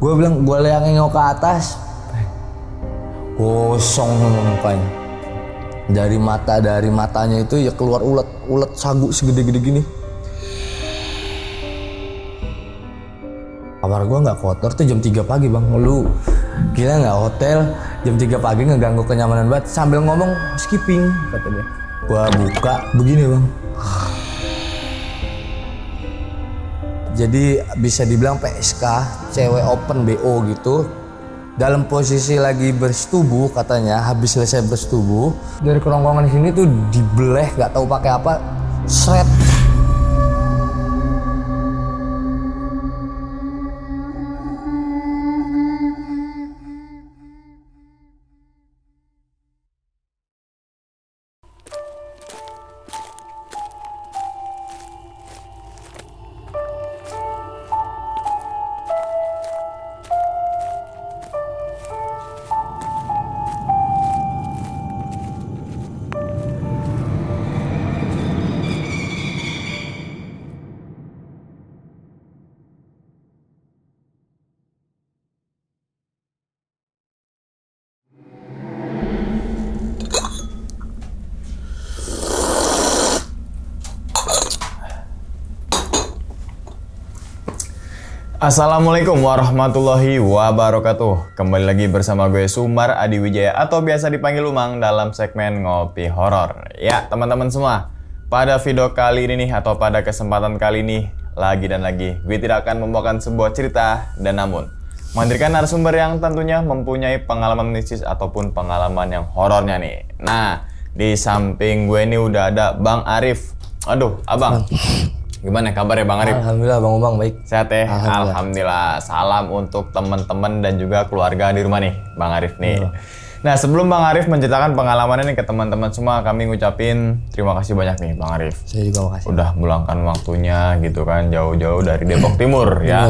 Gue bilang gue yang nengok ke atas, kosong mukanya. Dari matanya itu ya keluar ulet sagu segede-gede gini. Kamar gue nggak kotor tuh jam 3 pagi bang. Lu gila nggak, hotel jam 3 pagi ngeganggu kenyamanan banget. Sambil ngomong skipping kata dia. Gue buka begini bang. Jadi bisa dibilang PSK, cewek open BO gitu. Dalam posisi lagi bersetubuh katanya, habis selesai bersetubuh. Dari kerongkongan sini tuh dibeleh, nggak tahu pakai apa, seret. Assalamualaikum warahmatullahi wabarakatuh. Kembali lagi bersama gue Sumar Adi Wijaya atau biasa dipanggil Umang dalam segmen Ngopi Horor. Ya teman-teman semua, pada video kali ini nih atau pada kesempatan kali ini lagi gue tidak akan membawakan sebuah cerita dan namun menghadirkan narasumber yang tentunya mempunyai pengalaman mistis ataupun pengalaman yang horornya nih. Nah, di samping gue ini udah ada Bang Arif. Aduh, Abang. Gimana kabarnya Bang Arif? Alhamdulillah Bang Umang baik. Sehat ya? Alhamdulillah. Salam untuk teman-teman dan juga keluarga di rumah nih, Bang Arif nih. Nah, sebelum Bang Arif menceritakan pengalamannya nih ke teman-teman semua, kami ngucapin terima kasih banyak nih Bang Arif. Saya juga makasih. Udah meluangkan waktunya gitu kan, jauh-jauh dari Depok Timur ya.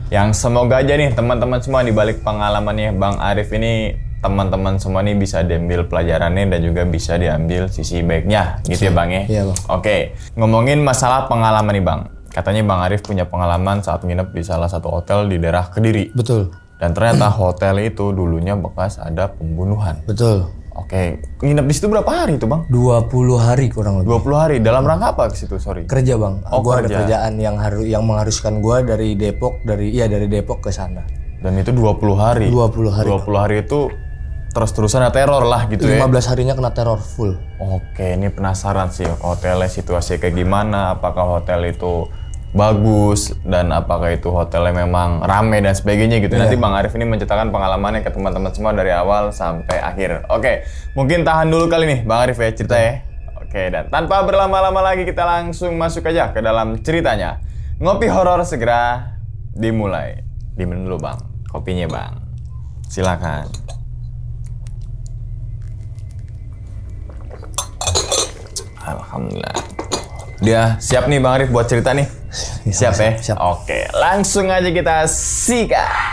Yang semoga aja nih teman-teman semua di balik pengalamannya Bang Arif ini, teman-teman semua nih bisa diambil pelajarannya dan juga bisa diambil sisi baiknya gitu ya Bang ya? Iya Bang. Oke, ngomongin masalah pengalaman nih Bang. Katanya Bang Arif punya pengalaman saat nginep di salah satu hotel di daerah Kediri. Betul. Dan ternyata hotel itu dulunya bekas ada pembunuhan. Betul. Oke, nginep di situ berapa hari itu Bang? 20 hari kurang lebih. 20 hari, dalam rangka apa ke situ, sorry? Kerja Bang. Oh, Gua ada kerja. kerjaan yang mengharuskan gua dari Depok dari Depok ke sana. Dan itu 20 hari? 20 hari. 20 hari itu terus-terusan ada teror lah gitu 15 ya? harinya kena teror full. Oke, ini penasaran sih hotelnya situasi kayak gimana, apakah hotel itu bagus dan apakah itu hotelnya memang rame dan sebagainya gitu. Nanti Bang Arif ini menceritakan pengalamannya ke teman-teman semua dari awal sampai akhir. Oke, mungkin tahan dulu kali nih Bang Arif ya cerita ya. Oke, dan tanpa berlama-lama lagi kita langsung masuk aja ke dalam ceritanya. Ngopi horor segera dimulai. Diminum dulu Bang, kopinya Bang. Silakan. Alhamdulillah. Dia siap nih Bang Arif buat cerita nih? Siap ya? Siap. Oke, langsung aja kita sikat.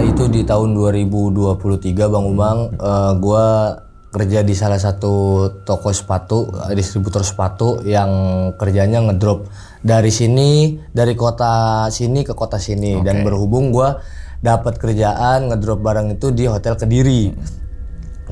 Itu di tahun 2023 Bang Umang, gua kerja di salah satu toko sepatu, distributor sepatu yang kerjanya ngedrop dari sini, dari kota sini ke kota sini. Dan berhubung gua dapat kerjaan ngedrop barang itu di Hotel Kediri.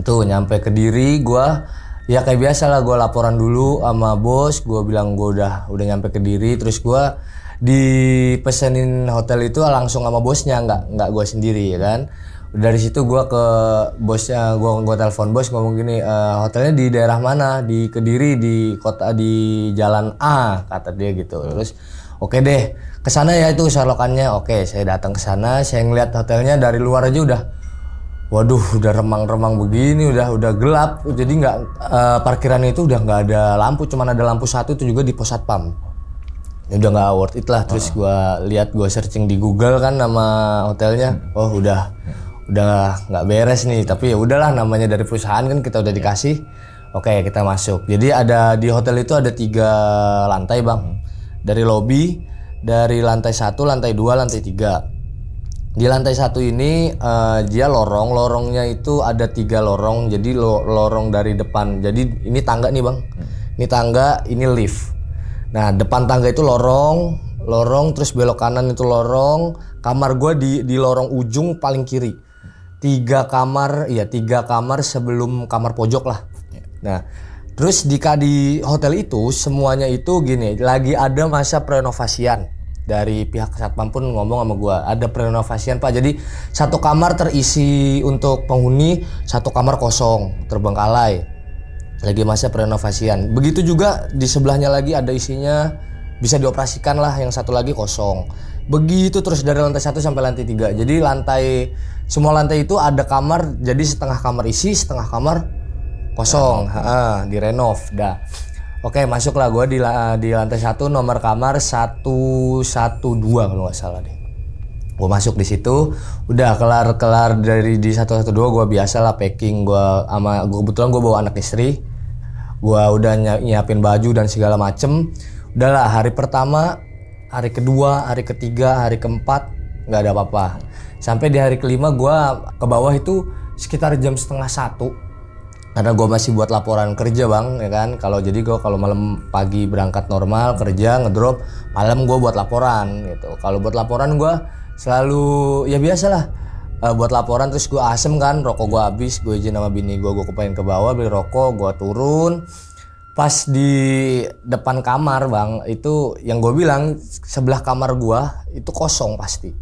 Tuh nyampe Kediri gua ya kayak biasa lah, gua laporan dulu sama bos, gua bilang gua udah nyampe Kediri, terus gua dipesenin hotel itu langsung sama bosnya, nggak gue sendiri ya kan. Dari situ gue ke bosnya, gue telepon bos ngomong gini, hotelnya di daerah mana? Di Kediri, di kota, di jalan A kata dia gitu. Terus Oke deh, kesana ya itu selokannya. Oke, saya datang ke sana, saya ngeliat hotelnya dari luar aja udah, waduh, udah remang-remang begini, udah gelap. Jadi nggak parkiran itu udah nggak ada lampu, cuman ada lampu satu itu juga di pos satpam. Ya udah nggak worth it lah. Terus gua lihat, gua searching di Google kan nama hotelnya. Oh udah nggak beres nih. Tapi ya udahlah, namanya dari perusahaan kan kita udah dikasih. Oke, kita masuk. Jadi di hotel itu ada 3 lantai bang. Dari lobby, dari lantai 1, lantai 2, lantai 3. Di lantai 1 ini dia lorongnya itu ada 3 lorong. Jadi lorong dari depan. Jadi ini tangga nih bang. Ini tangga, ini lift. Nah depan tangga itu lorong, terus belok kanan itu lorong. Kamar gua di lorong ujung paling kiri. 3 kamar sebelum kamar pojok lah. Nah, terus di hotel itu semuanya itu gini, lagi ada masa renovasian. Dari pihak satpam pun ngomong sama gua, ada renovasian Pak. Jadi 1 kamar terisi untuk penghuni, 1 kamar kosong, terbengkalai. Lagi masa renovasian. Begitu juga di sebelahnya lagi ada isinya, bisa dioperasikan lah, yang 1 lagi kosong. Begitu terus dari lantai 1 sampai lantai 3. Jadi semua lantai itu ada kamar, jadi setengah kamar isi, setengah kamar kosong, direnov dah. Oke, masuklah gue di lantai 1, nomor kamar 112 kalau nggak salah deh. Gue masuk di situ, udah kelar dari di 112 gue biasalah packing, gue kebetulan gue bawa anak istri, gue udah nyiapin baju dan segala macem. Udahlah, hari pertama, hari kedua, hari ketiga, hari keempat nggak ada apa-apa. Sampai di hari kelima gue ke bawah itu sekitar jam setengah 1. Karena gue masih buat laporan kerja bang, ya kan. Kalau malam pagi berangkat normal kerja ngedrop, malam gue buat laporan gitu. Kalau buat laporan gue selalu ya biasalah buat laporan, terus gue asem kan, rokok gue habis, gue izin sama bini gue kepengen ke bawah beli rokok, gue turun. Pas di depan kamar bang, itu yang gue bilang sebelah kamar gue itu kosong pasti.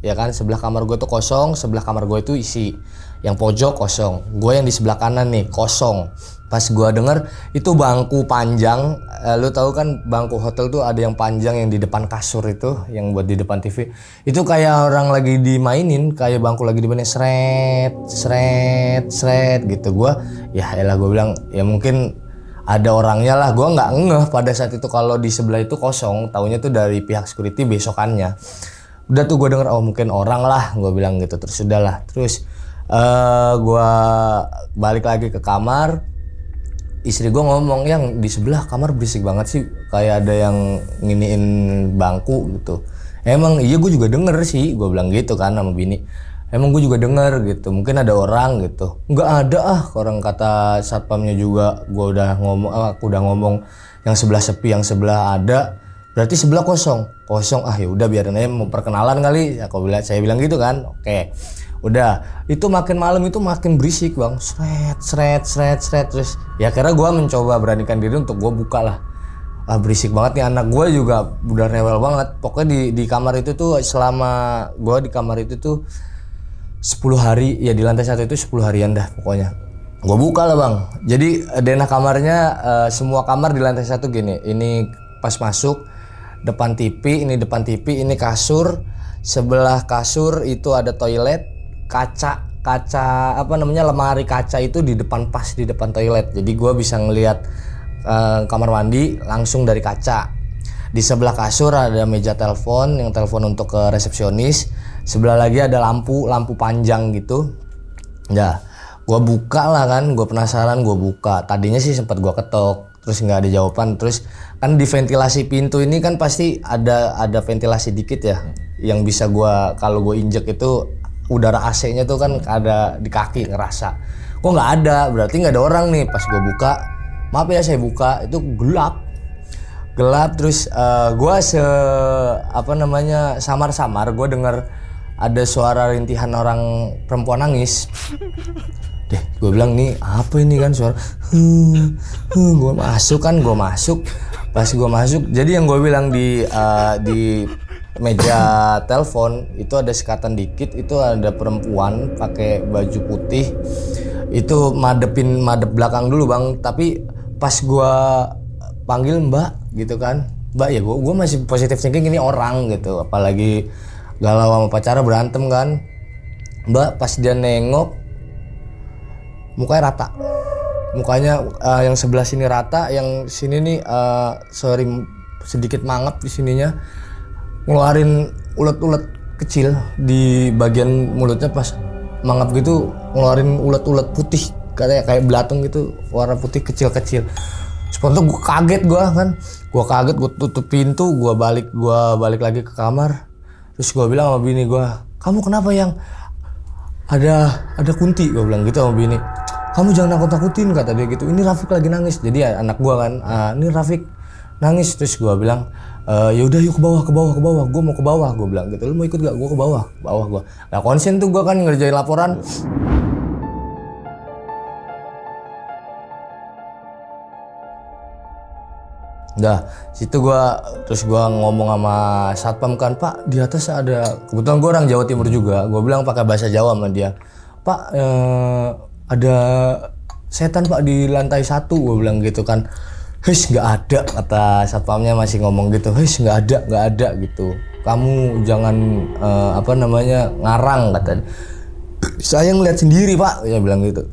Ya kan, sebelah kamar gue itu kosong, sebelah kamar gue itu isi. Yang pojok kosong, gue yang di sebelah kanan nih kosong. Pas gue denger itu bangku panjang, lu tahu kan bangku hotel tuh ada yang panjang yang di depan kasur itu, yang buat di depan TV. Itu kayak orang lagi dimainin, kayak bangku lagi dimainin sret gitu. Gue ya elah, gue bilang ya mungkin ada orangnya lah. Gue nggak ngeh pada saat itu kalau di sebelah itu kosong, taunya tuh dari pihak security besokannya. Udah tuh gue denger, oh mungkin orang lah, gue bilang gitu. Terus udahlah, terus gue balik lagi ke kamar. Istri gue ngomong, yang di sebelah kamar berisik banget sih, kayak ada yang nginiin bangku gitu. Emang iya, gue juga denger sih, gue bilang gitu kan sama bini. Emang gue juga denger gitu, mungkin ada orang gitu. Nggak ada orang kata satpamnya juga. Aku udah ngomong yang sebelah sepi, yang sebelah ada. Berarti sebelah kosong. Ya udah biarin aja, mau perkenalan kali. Saya bilang gitu kan. Oke. Udah, itu makin malam itu makin berisik bang, sret terus ya akhirnya gue mencoba beranikan diri untuk gue buka lah. Berisik banget nih, anak gue juga udah rewel banget. Pokoknya di kamar itu tuh, selama gue di kamar itu tuh 10 hari, ya di lantai 1 itu 10 harian dah pokoknya. Gue buka lah bang, jadi denah kamarnya, semua kamar di lantai 1 gini. Ini pas masuk, depan TV, ini kasur. Sebelah kasur itu ada toilet. Kaca lemari kaca itu di depan toilet, jadi gue bisa ngelihat kamar mandi langsung dari kaca. Di sebelah kasur ada meja telepon, yang telepon untuk ke resepsionis. Sebelah lagi ada lampu panjang gitu. Ya gue buka lah kan, gue penasaran, gue buka. Tadinya sih sempat gue ketok, terus nggak ada jawaban. Terus kan di ventilasi pintu ini kan pasti ada ventilasi dikit ya, yang bisa kalau gue injek itu udara AC-nya tuh kan ada di kaki, ngerasa kok nggak ada, berarti nggak ada orang nih. Pas gue buka, maaf ya, saya buka itu gelap terus gue samar-samar gue dengar ada suara rintihan orang perempuan nangis. Gue bilang nih apa ini kan suara. Gue masuk. Pas gue masuk, jadi yang gue bilang di meja telepon itu ada sekatan dikit, itu ada perempuan pakai baju putih. Itu madep belakang dulu bang, tapi pas gua panggil mbak gitu kan, Mbak ya gue masih positif thinking ini orang gitu, apalagi galau sama pacara berantem kan. Mbak pas dia nengok mukanya rata, mukanya yang sebelah sini rata, yang sini nih sorry sedikit mangap di sininya, ngeluarin ulet-ulet kecil di bagian mulutnya. Pas mangap gitu ngeluarin ulet-ulet putih kayak belatung gitu, warna putih kecil-kecil. Spontan gue kaget gue tutup pintu, gue balik lagi ke kamar. Terus gue bilang sama bini gue, kamu kenapa yang ada kunti, gue bilang gitu sama bini. Kamu jangan nakut-nakutin kata dia gitu, ini Rafiq lagi nangis. Jadi anak gue kan, ini Rafiq nangis. Terus gue bilang, ya udah yuk ke bawah, gue mau ke bawah, gue bilang gitu. Lu mau ikut gak? Gue ke bawah gue. Nah konsen tuh gue kan ngerjain laporan. Dah, situ terus gua ngomong sama satpam kan, Pak di atas ada, kebetulan gua orang Jawa Timur juga, gua bilang pakai bahasa Jawa sama dia, Pak ada setan Pak di lantai 1, gua bilang gitu kan. His nggak ada, kata satpamnya masih ngomong gitu, his nggak ada gitu, kamu jangan ngarang, kata. Saya ngeliat sendiri Pak, dia bilang gitu.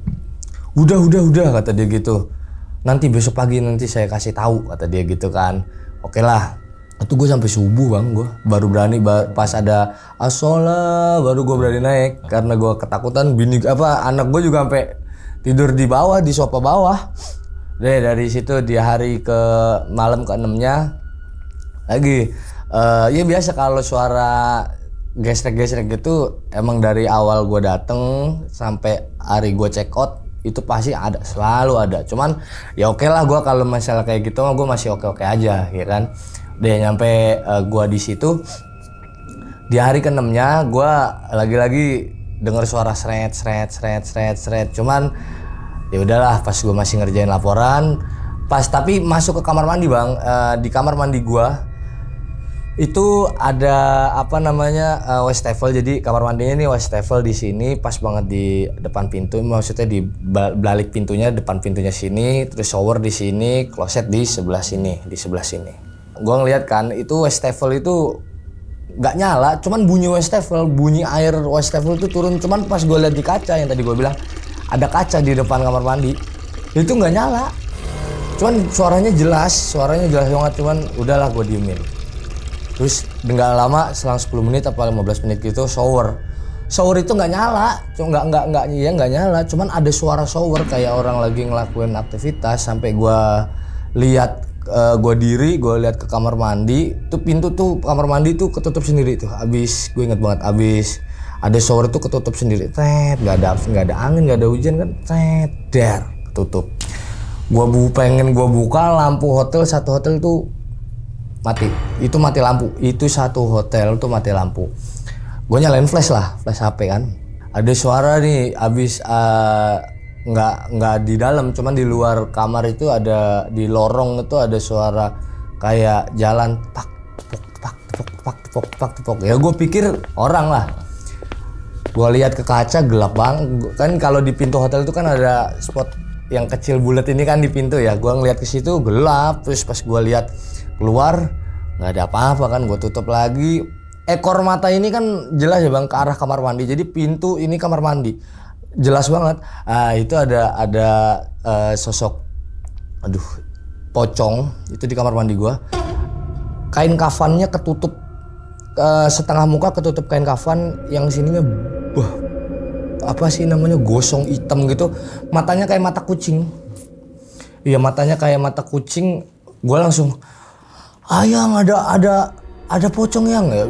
Udah kata dia gitu. Nanti besok pagi nanti saya kasih tahu, kata dia gitu kan. Oke lah. Itu gue sampai subuh bang, gue baru berani pas ada asola baru gue berani naik karena gue ketakutan. Anak gue juga sampai tidur di bawah, di sofa bawah. Dari situ di hari ke malam ke-6-nya lagi ya biasa kalau suara gesrek-gesrek gitu emang dari awal gue dateng sampai hari gue check out itu pasti ada, selalu ada. Cuman ya oke lah, gue kalau masalah kayak gitu gue masih oke aja ya kan. Dia nyampe gue di situ di hari ke-6-nya gue lagi-lagi denger suara sret. Cuman ya udahlah, pas gue masih ngerjain laporan, tapi masuk ke kamar mandi bang, di kamar mandi gue itu ada wastafel. Jadi kamar mandinya nih wastafel di sini, pas banget di depan pintu, maksudnya di balik pintunya, depan pintunya sini, terus shower di sini, kloset di sebelah sini. Gua ngeliat kan itu wastafel itu nggak nyala, cuman bunyi air wastafel itu turun. Cuman pas gue lihat di kaca yang tadi gue bilang ada kaca di depan kamar mandi, itu nggak nyala. Cuman suaranya jelas banget, cuman udahlah gue diemin. Terus nggak lama, selang 10 menit apa 15 menit gitu shower itu nggak nyala, nggak nyala, cuman ada suara shower kayak orang lagi ngelakuin aktivitas. Sampai gue lihat, gue lihat ke kamar mandi, tuh pintu tuh kamar mandi tuh ketutup sendiri tuh. Gue inget banget, abis ada shower itu ketutup sendiri, nggak ada angin, nggak ada hujan kan, ketutup. Pengen gue buka lampu hotel, satu hotel tuh mati lampu, itu satu hotel tuh mati lampu. Gue nyalain flash HP kan. Ada suara nih abis nggak di dalam, cuman di luar kamar itu ada, di lorong itu ada suara kayak jalan tepok. Ya gue pikir orang lah. Gue lihat ke kaca gelap banget kan, kalau di pintu hotel itu kan ada spot yang kecil bulat ini kan di pintu ya. Gue ngeliat ke situ gelap, terus pas gue lihat keluar nggak ada apa-apa kan, gue tutup lagi. Ekor mata ini kan jelas ya bang ke arah kamar mandi, jadi pintu ini kamar mandi jelas banget. Itu ada sosok pocong itu di kamar mandi gue. Kain kafannya ketutup, setengah muka ketutup kain kafan, yang sininya gosong hitam gitu. Matanya kayak mata kucing. Iya, matanya kayak mata kucing. Gue langsung, ayang ada pocong yang ya.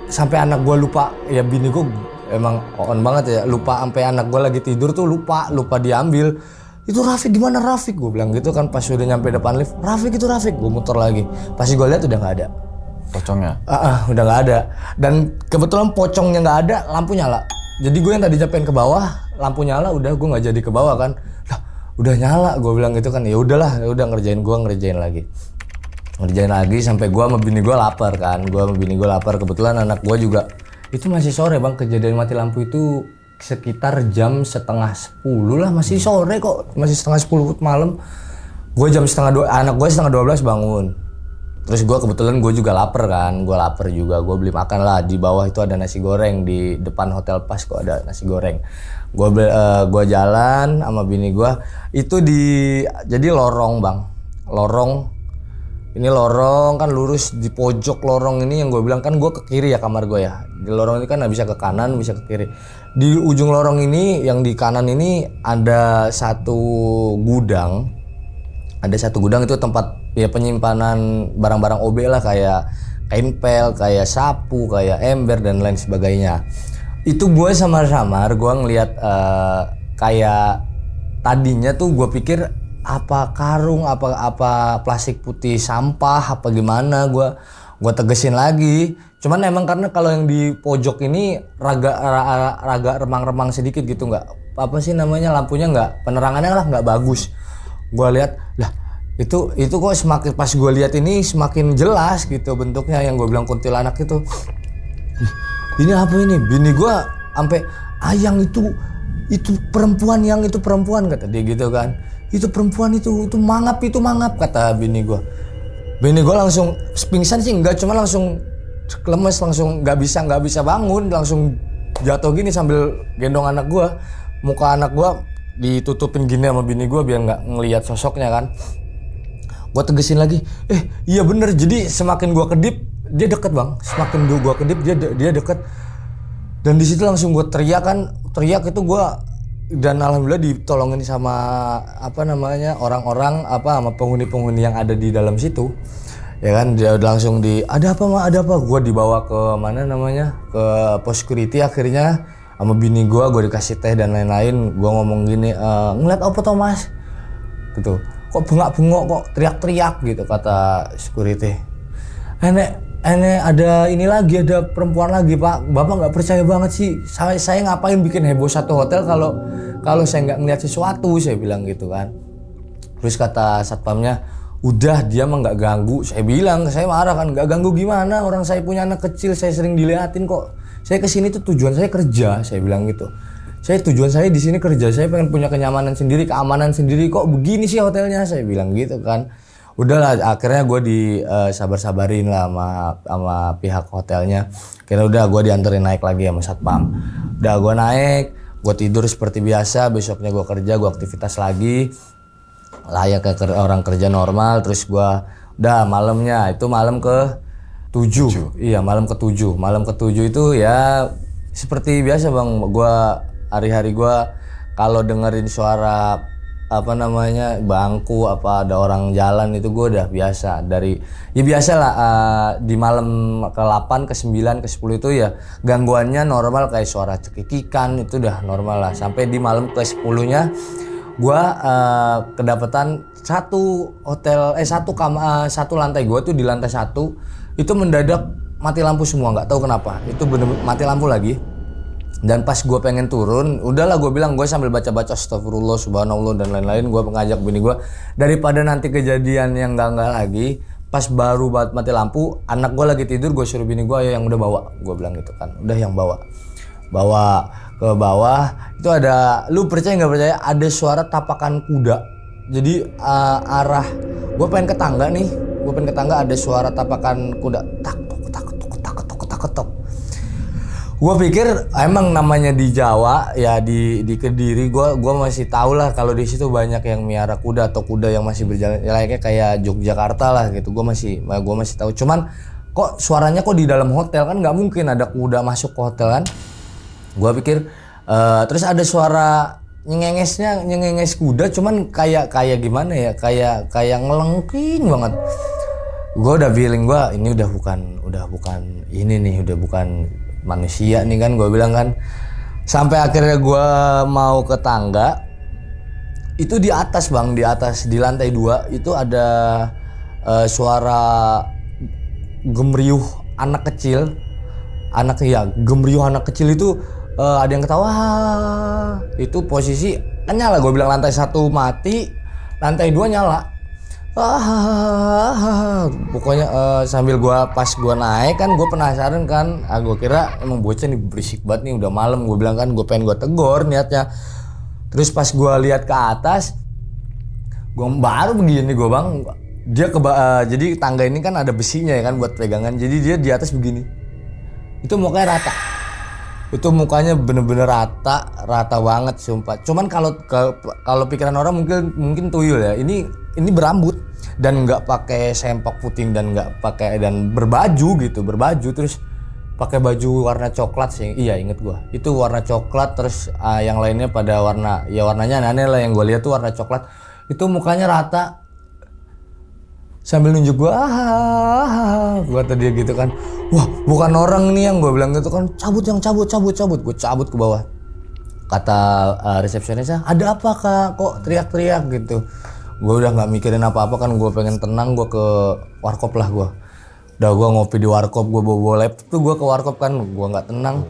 Sampai anak gue lupa, ya bini gue emang on banget ya, lupa sampai anak gue lagi tidur tuh lupa diambil. Itu Rafiq, gimana Rafiq? Gue bilang gitu kan. Pas udah nyampe depan lift, Rafiq, gue muter lagi. Pas gue lihat udah nggak ada pocongnya. Udah nggak ada. Dan kebetulan pocongnya nggak ada, lampu nyala. Jadi gue yang tadi pengen ke bawah, lampu nyala, udah gue nggak jadi ke bawah kan. Lah, udah nyala, gue bilang gitu kan. Ya udah ngerjain lagi sampai gue sama bini gue lapar kan. Kebetulan anak gue juga itu masih sore bang, kejadian mati lampu itu sekitar jam 9:30 lah, masih sore kok, masih 9:30 malam. Gue jam 11:30, anak gue 11:30 bangun. Terus gue kebetulan gue juga lapar kan, gue lapar juga, gue beli makan lah. Di bawah itu ada nasi goreng, di depan hotel pas kok ada nasi goreng. Gue jalan sama bini gue, itu jadi lorong bang, lorong. Ini lorong kan lurus, di pojok lorong ini yang gue bilang kan gue ke kiri ya kamar gue ya. Di lorong ini kan bisa ke kanan, bisa ke kiri. Di ujung lorong ini yang di kanan ini ada satu gudang. Ada satu gudang itu tempat ya penyimpanan barang-barang OB lah, kayak kain pel, kayak sapu, kayak ember dan lain sebagainya. Itu gue samar-samar gue ngelihat kayak tadinya tuh gue pikir apa karung, apa plastik putih sampah, apa gimana, gue tegesin lagi. Cuman emang karena kalau yang di pojok ini raga remang-remang sedikit gitu, nggak apa sih namanya, lampunya nggak, penerangannya lah nggak bagus. Gue lihat lah itu kok semakin pas gue lihat ini semakin jelas gitu bentuknya, yang gue bilang kuntilanak itu. Ini apa ini? Bini gue sampai ayang itu perempuan, yang itu perempuan kata dia gitu kan. Itu perempuan itu mangap kata bini gue. Bini gue langsung pingsan sih enggak, cuma langsung lemes, langsung nggak bisa bangun, langsung jatuh gini sambil gendong anak gue. Muka anak gue ditutupin gini sama bini gue biar nggak ngelihat sosoknya kan. Gue tegesin lagi, iya bener. Jadi semakin gue kedip dia deket bang, semakin gue kedip dia deket. Dan di situ langsung gue teriak itu gue, dan alhamdulillah ditolongin sama orang-orang sama penghuni yang ada di dalam situ. Ya kan, dia langsung ada apa gue dibawa ke ke pos security akhirnya sama bini gue dikasih teh dan lain-lain. Gue ngomong gini, ngeliat apa toh mas gitu, kok bengak-bengok, kok teriak-teriak gitu kata security. Enek ada ini lagi, ada perempuan lagi pak, bapak nggak percaya banget sih, saya ngapain bikin heboh satu hotel kalau saya nggak ngeliat sesuatu, saya bilang gitu kan. Terus kata satpamnya, udah dia mah nggak ganggu. Saya bilang, saya marah kan, nggak ganggu gimana, orang saya punya anak kecil, saya sering diliatin kok. Saya kesini tuh tujuan saya kerja, saya bilang gitu. Tujuan saya di sini kerja, saya pengen punya kenyamanan sendiri, keamanan sendiri, kok begini sih hotelnya, saya bilang gitu kan. Udahlah, akhirnya gue sabar-sabarin lah sama pihak hotelnya. Kira udah gue dianterin naik lagi sama satpam. Udah gue naik, gue tidur seperti biasa, besoknya gue kerja, gue aktivitas lagi. Layak ke orang kerja normal. Terus gue udah malamnya, itu malam ke-7. Iya, malam ke-7. Malam ke-7 itu ya seperti biasa bang, gue hari-hari gue kalau dengerin suara bangku ada orang jalan itu gue udah biasa. Biasa lah, di malam ke-8, ke-9, ke-10 itu ya gangguannya normal, kayak suara cekikikan itu udah normal lah. Sampai di malam ke-10-nya gue kedapatan satu lantai gue tuh, di lantai 1 itu mendadak mati lampu semua, nggak tahu kenapa itu bener-bener mati lampu lagi. Dan pas gue pengen turun, udahlah gue bilang, gue sambil baca-baca astagfirullah, subhanallah dan lain-lain, gue ngajak bini gue, daripada nanti kejadian yang enggak lagi, pas baru mati lampu, anak gue lagi tidur, gue suruh bini gue, ayo yang udah bawa, gue bilang gitu kan, udah yang bawa ke bawah, itu ada, lu percaya nggak percaya, ada suara tapakan kuda. Jadi arah, gue pengen ke tangga nih, ada suara tapakan kuda, tak tok. Gue pikir emang namanya di Jawa ya, di Kediri gue masih tahu lah kalau di situ banyak yang miara kuda atau kuda yang masih berjalan layaknya kayak Yogyakarta lah gitu. Gue masih tahu. Cuman kok suaranya kok di dalam hotel, kan nggak mungkin ada kuda masuk ke hotel kan. Gue pikir terus ada suara nyengenges kuda, cuman kayak gimana ya, kayak ngelengking banget. Gue udah feeling ini udah bukan ini nih, udah bukan manusia nih kan, gue bilang kan. Sampai akhirnya gue mau ke tangga, itu di atas bang, di lantai 2 itu ada suara gemriuh anak kecil itu, ada yang ketawa. Itu posisi kan nyala, gue bilang lantai 1 mati, lantai 2 nyala. Pokoknya sambil pas gue naik kan, gue penasaran kan, gue kira emang bocah nih berisik banget nih, udah malam, gue bilang kan, gue pengen gue tegur niatnya. Terus pas gue lihat ke atas, gue baru begini gue bang, Dia jadi tangga ini kan ada besinya ya kan buat pegangan. Jadi dia di atas begini. Itu mukanya rata. Itu mukanya bener-bener rata banget sumpah. Cuman kalau pikiran orang mungkin tuyul ya. Ini berambut dan nggak pakai sempak puting dan nggak pakai dan berbaju terus pakai baju warna coklat sih. Iya inget gua. Itu warna coklat terus yang lainnya pada warnanya aneh lah, yang gua lihat tuh warna coklat. Itu mukanya rata. Sambil nunjuk gua tadi gitu kan. Wah, bukan orang nih yang gua bilang gitu kan. Cabut. Gua cabut ke bawah. Kata resepsionisnya, "Ada apa, Kak? Kok teriak-teriak gitu?" Gua udah nggak mikirin apa-apa kan, gua pengen tenang, gua ke warkop lah gua. Udah gua ngopi di warkop, gua bawa laptop tuh gua ke warkop kan, gua nggak tenang.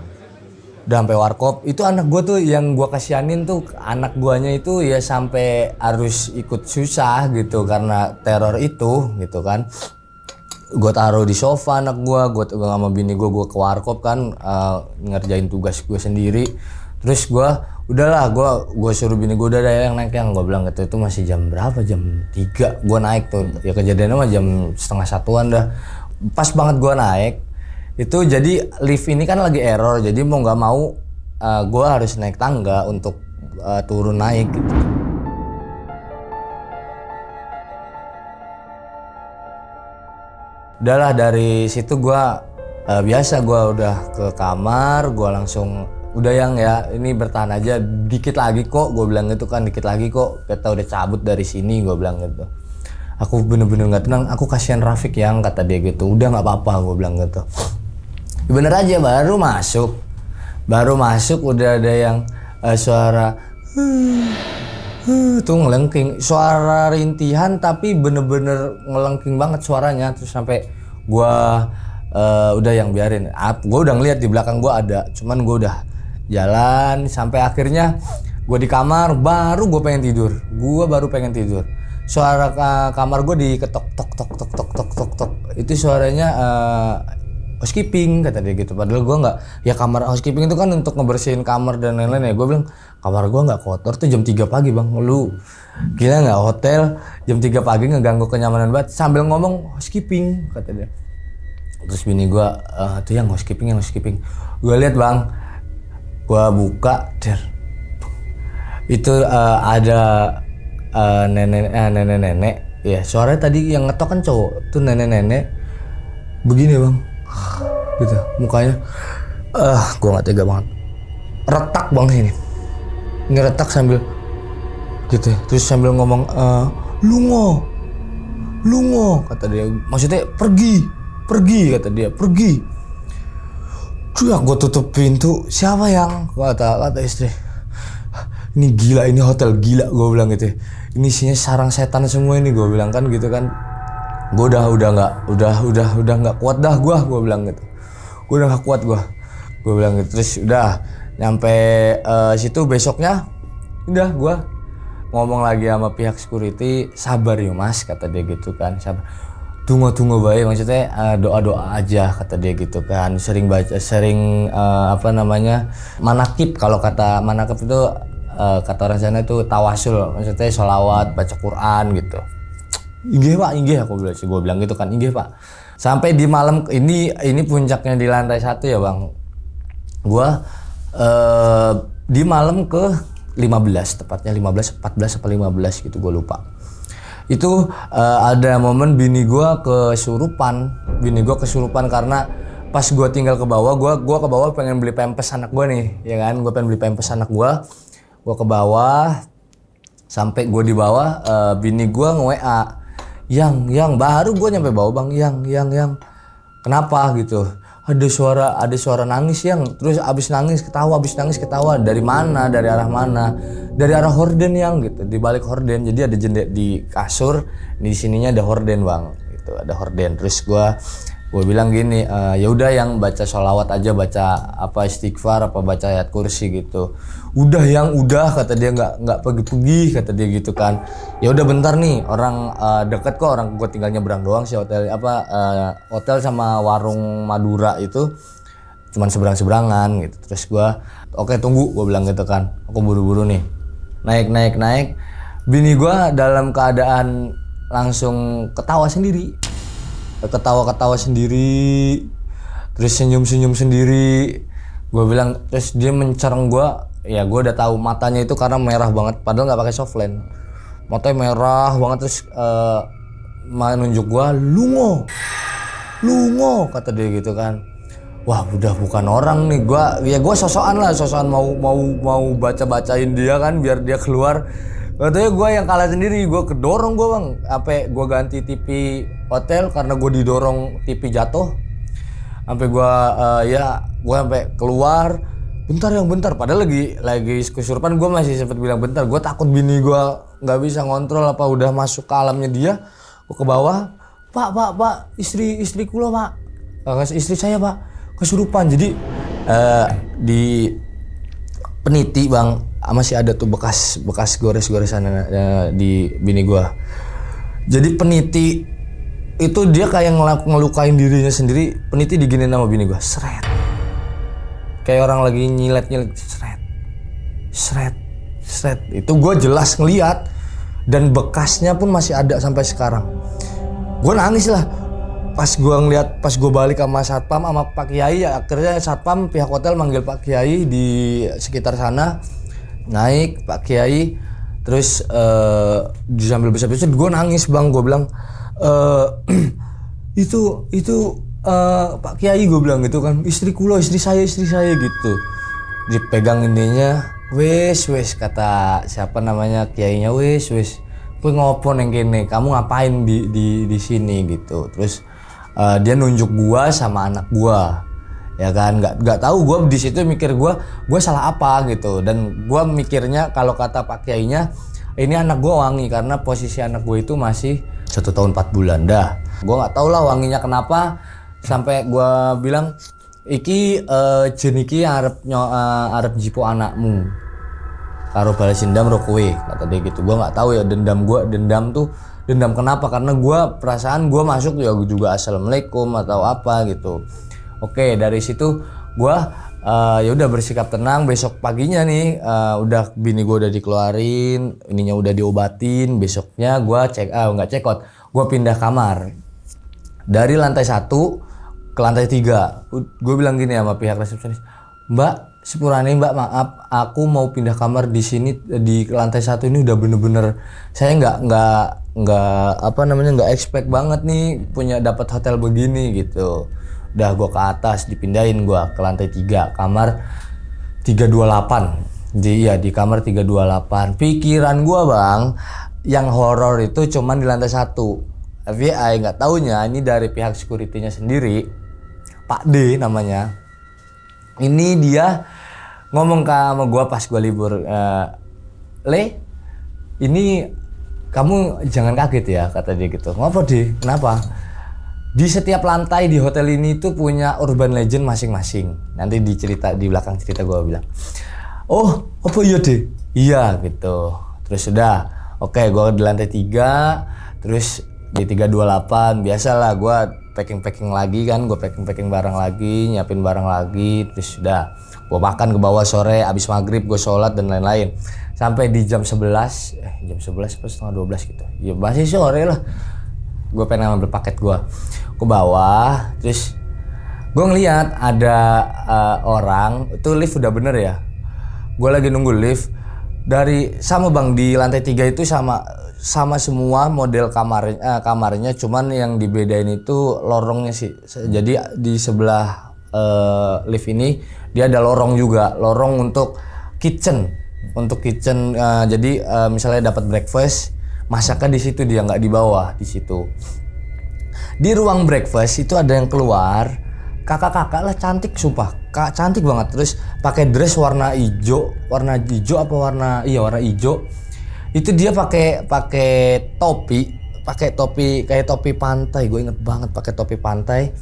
Udah sampai warkop, itu anak gua tuh yang gua kasihanin tuh, anak guanya itu ya sampai harus ikut susah gitu karena teror itu gitu kan. Gua taruh di sofa anak gua sama bini gua ke warkop kan, ngerjain tugas gua sendiri. Terus gua suruh bini gua udah ada yang naik, yang gua bilang gitu. Itu masih jam berapa? Jam 3 gua naik tuh. Ya kejadiannya mah jam setengah satuan dah. Pas banget gua naik. Itu jadi lift ini kan lagi error, jadi mau nggak mau gue harus naik tangga untuk turun naik gitu. Udahlah dari situ gue biasa gue udah ke kamar, gue langsung udah yang ya ini bertahan aja dikit lagi kok, gue bilang gitu kan, dikit lagi kok kita udah cabut dari sini, gue bilang gitu. Aku bener-bener nggak tenang, aku kasihan Rafiq yang kata dia gitu, udah nggak apa-apa gue bilang gitu. Bener aja baru masuk udah ada yang suara tuh ngelengking, suara rintihan tapi bener-bener ngelengking banget suaranya. Terus sampai gua udah yang biarin, gua udah ngeliat di belakang gua ada, cuman gua udah jalan sampai akhirnya gua di kamar, baru gua baru pengen tidur. Suara kamar gua diketok tok. Itu suaranya housekeeping kata dia gitu. Padahal gue nggak, ya kamar housekeeping itu kan untuk ngebersihin kamar dan lain-lain ya. Gue bilang kamar gue nggak kotor tuh jam 3 pagi bang. Lu gila nggak, hotel jam 3 pagi ngeganggu kenyamanan banget. Sambil ngomong housekeeping kata dia. Terus bini gue tuh yang housekeeping. Gue lihat bang, gue buka itu ada nenek. Ya suaranya tadi yang ngetok kan cowok, tuh nenek begini bang. Gitu mukanya gue nggak tega banget, retak bang ini retak sambil gitu, terus sambil ngomong lungo kata dia, maksudnya pergi kata dia, pergi. Cuy, gue tutup pintu, siapa yang kata istri, ini gila, ini hotel gila gue bilang gitu, ini isinya sarang setan semua ini gue bilang kan gitu kan. Gue udah nggak kuat dah gue bilang gitu. Gue udah nggak kuat gue bilang gitu. Terus udah nyampe situ besoknya udah gue ngomong lagi sama pihak security, sabar ya mas kata dia gitu kan, sabar, tunggu baik, maksudnya doa aja kata dia gitu kan. Sering manakib, kalau kata manakib itu kata orang sana itu tawasul, maksudnya sholawat, baca Quran gitu. Inggih pak, aku bilang gitu kan, inggih pak. Sampai di malam ini puncaknya di lantai 1 ya bang. Gua di malam ke 15, tepatnya 14 apa 15 gitu, gue lupa. Itu ada momen bini gua kesurupan karena pas gua tinggal ke bawah, gua ke bawah pengen beli pampers anak gua nih, ya kan? Gua pengen beli pampers anak gua ke bawah. Sampai gua di bawah, bini gua nge-WA. Yang baru gue nyampe bawah bang, yang kenapa gitu, ada suara nangis yang, terus abis nangis ketawa, dari mana, dari arah mana, dari arah horden yang gitu, di balik horden. Jadi ada jendela di kasur, di sininya ada horden bang, gitu, ada horden. Terus gue bilang gini, ya udah yang baca sholawat aja, baca apa istighfar apa baca ayat kursi gitu. Udah kata dia, nggak pergi kata dia gitu kan. Ya udah bentar nih, orang deket kok, orang gue tinggal nyebrang doang sih, hotel sama warung Madura itu cuman seberang-seberangan gitu. Terus gue oke, tunggu, gue bilang gitu kan, aku buru-buru nih naik. Bini gue dalam keadaan langsung ketawa sendiri, terus senyum sendiri. Gue bilang, terus dia mencereng gue, ya gue udah tahu matanya itu karena merah banget, padahal nggak pakai softline, matanya merah banget. Terus menunjuk gue, lungo, kata dia gitu kan. Wah, udah bukan orang nih. Gue sosokan mau bacain dia kan biar dia keluar. Katanya gue yang kalah sendiri, gue kedorong gue bang, sampai gue ganti TV hotel karena gue didorong TV jatuh, sampai gue sampai keluar. Bentar, padahal lagi kesurupan. Gue masih sempat bilang bentar, gue takut bini gue nggak bisa ngontrol apa udah masuk ke alamnya dia. Gue ke bawah, pak, istri kulo pak, istri saya pak kesurupan. Jadi di peniti bang, masih ada tuh bekas gores-goresan di bini gua. Jadi peniti itu dia kayak ngelukain dirinya sendiri. Peniti diginiin sama bini gua, seret. Kayak orang lagi nyilet, seret. Itu gua jelas ngeliat dan bekasnya pun masih ada sampai sekarang. Gua nangis lah. Pas gue balik sama satpam sama Pak Kiai, akhirnya satpam pihak hotel manggil Pak Kiai di sekitar sana, naik Pak Kiai, terus sambil besar-besar gue nangis bang. Gue bilang itu Pak Kiai, gue bilang gitu kan, istri saya gitu. Dipegang ininya, wes kata siapa namanya Kiainya, wes gue ngopo neng kene, kamu ngapain di sini gitu. Terus dia nunjuk gua sama anak gua, ya kan, nggak tahu gua di situ mikir gua salah apa gitu. Dan gua mikirnya kalau kata Pak Kiainya, ini anak gua wangi karena posisi anak gua itu masih 1 tahun 4 bulan dah. Gua nggak tahu lah wanginya kenapa, sampai gua bilang iki jeniki arep jipo anakmu karo balas dendam ro kowe, kata dia gitu. Gua nggak tahu ya dendam kenapa, karena perasaan gue masuk ya juga assalamualaikum atau apa gitu. Oke, dari situ gue ya udah bersikap tenang. Besok paginya nih udah bini gue udah dikeluarin, ininya udah diobatin. Besoknya gue check out, gue pindah kamar dari lantai 1 ke lantai 3. Gue bilang gini sama pihak resepsionis, Mbak, sepurane Mbak, maaf, aku mau pindah kamar di sini di lantai 1 ini udah bener-bener saya nggak expect banget nih punya dapat hotel begini gitu. Udah gue ke atas, dipindahin gue ke lantai 3, kamar 328. Di kamar 328. Pikiran gue bang, yang horor itu cuman di lantai 1. FBI nggak taunya ini dari pihak security-nya sendiri, Pak D namanya. Ini dia ngomong sama gue pas gue libur, Le, ini kamu jangan kaget ya, kata dia gitu. Ngapa deh? Kenapa? Di setiap lantai di hotel ini tuh punya urban legend masing-masing. Nanti di belakang cerita gue bilang, oh apa iya deh? Iya gitu. Terus sudah, oke, gue di lantai 3, terus di 328 biasalah gue packing lagi kan, gue packing barang lagi, nyiapin barang lagi. Terus sudah, gue makan ke bawah sore, abis maghrib gue sholat dan lain-lain. Sampai di jam 11 pas setengah 12 gitu. Ya masih sore lah. Gue pengen ngambil paket gue ke bawah, terus gue ngeliat ada orang, itu lift udah bener ya. Gue lagi nunggu lift sama bang di lantai 3 itu sama semua model kamarnya, cuman yang dibedain itu lorongnya sih. Jadi di sebelah lift ini dia ada lorong juga, lorong untuk kitchen. Jadi misalnya dapat breakfast, masaknya di situ, dia nggak di bawah di situ. Di ruang breakfast itu ada yang keluar, kakak-kakak lah, cantik sumpah, cantik banget. Terus pakai dress warna hijau itu dia pakai topi kayak topi pantai. Gue inget banget pakai topi pantai.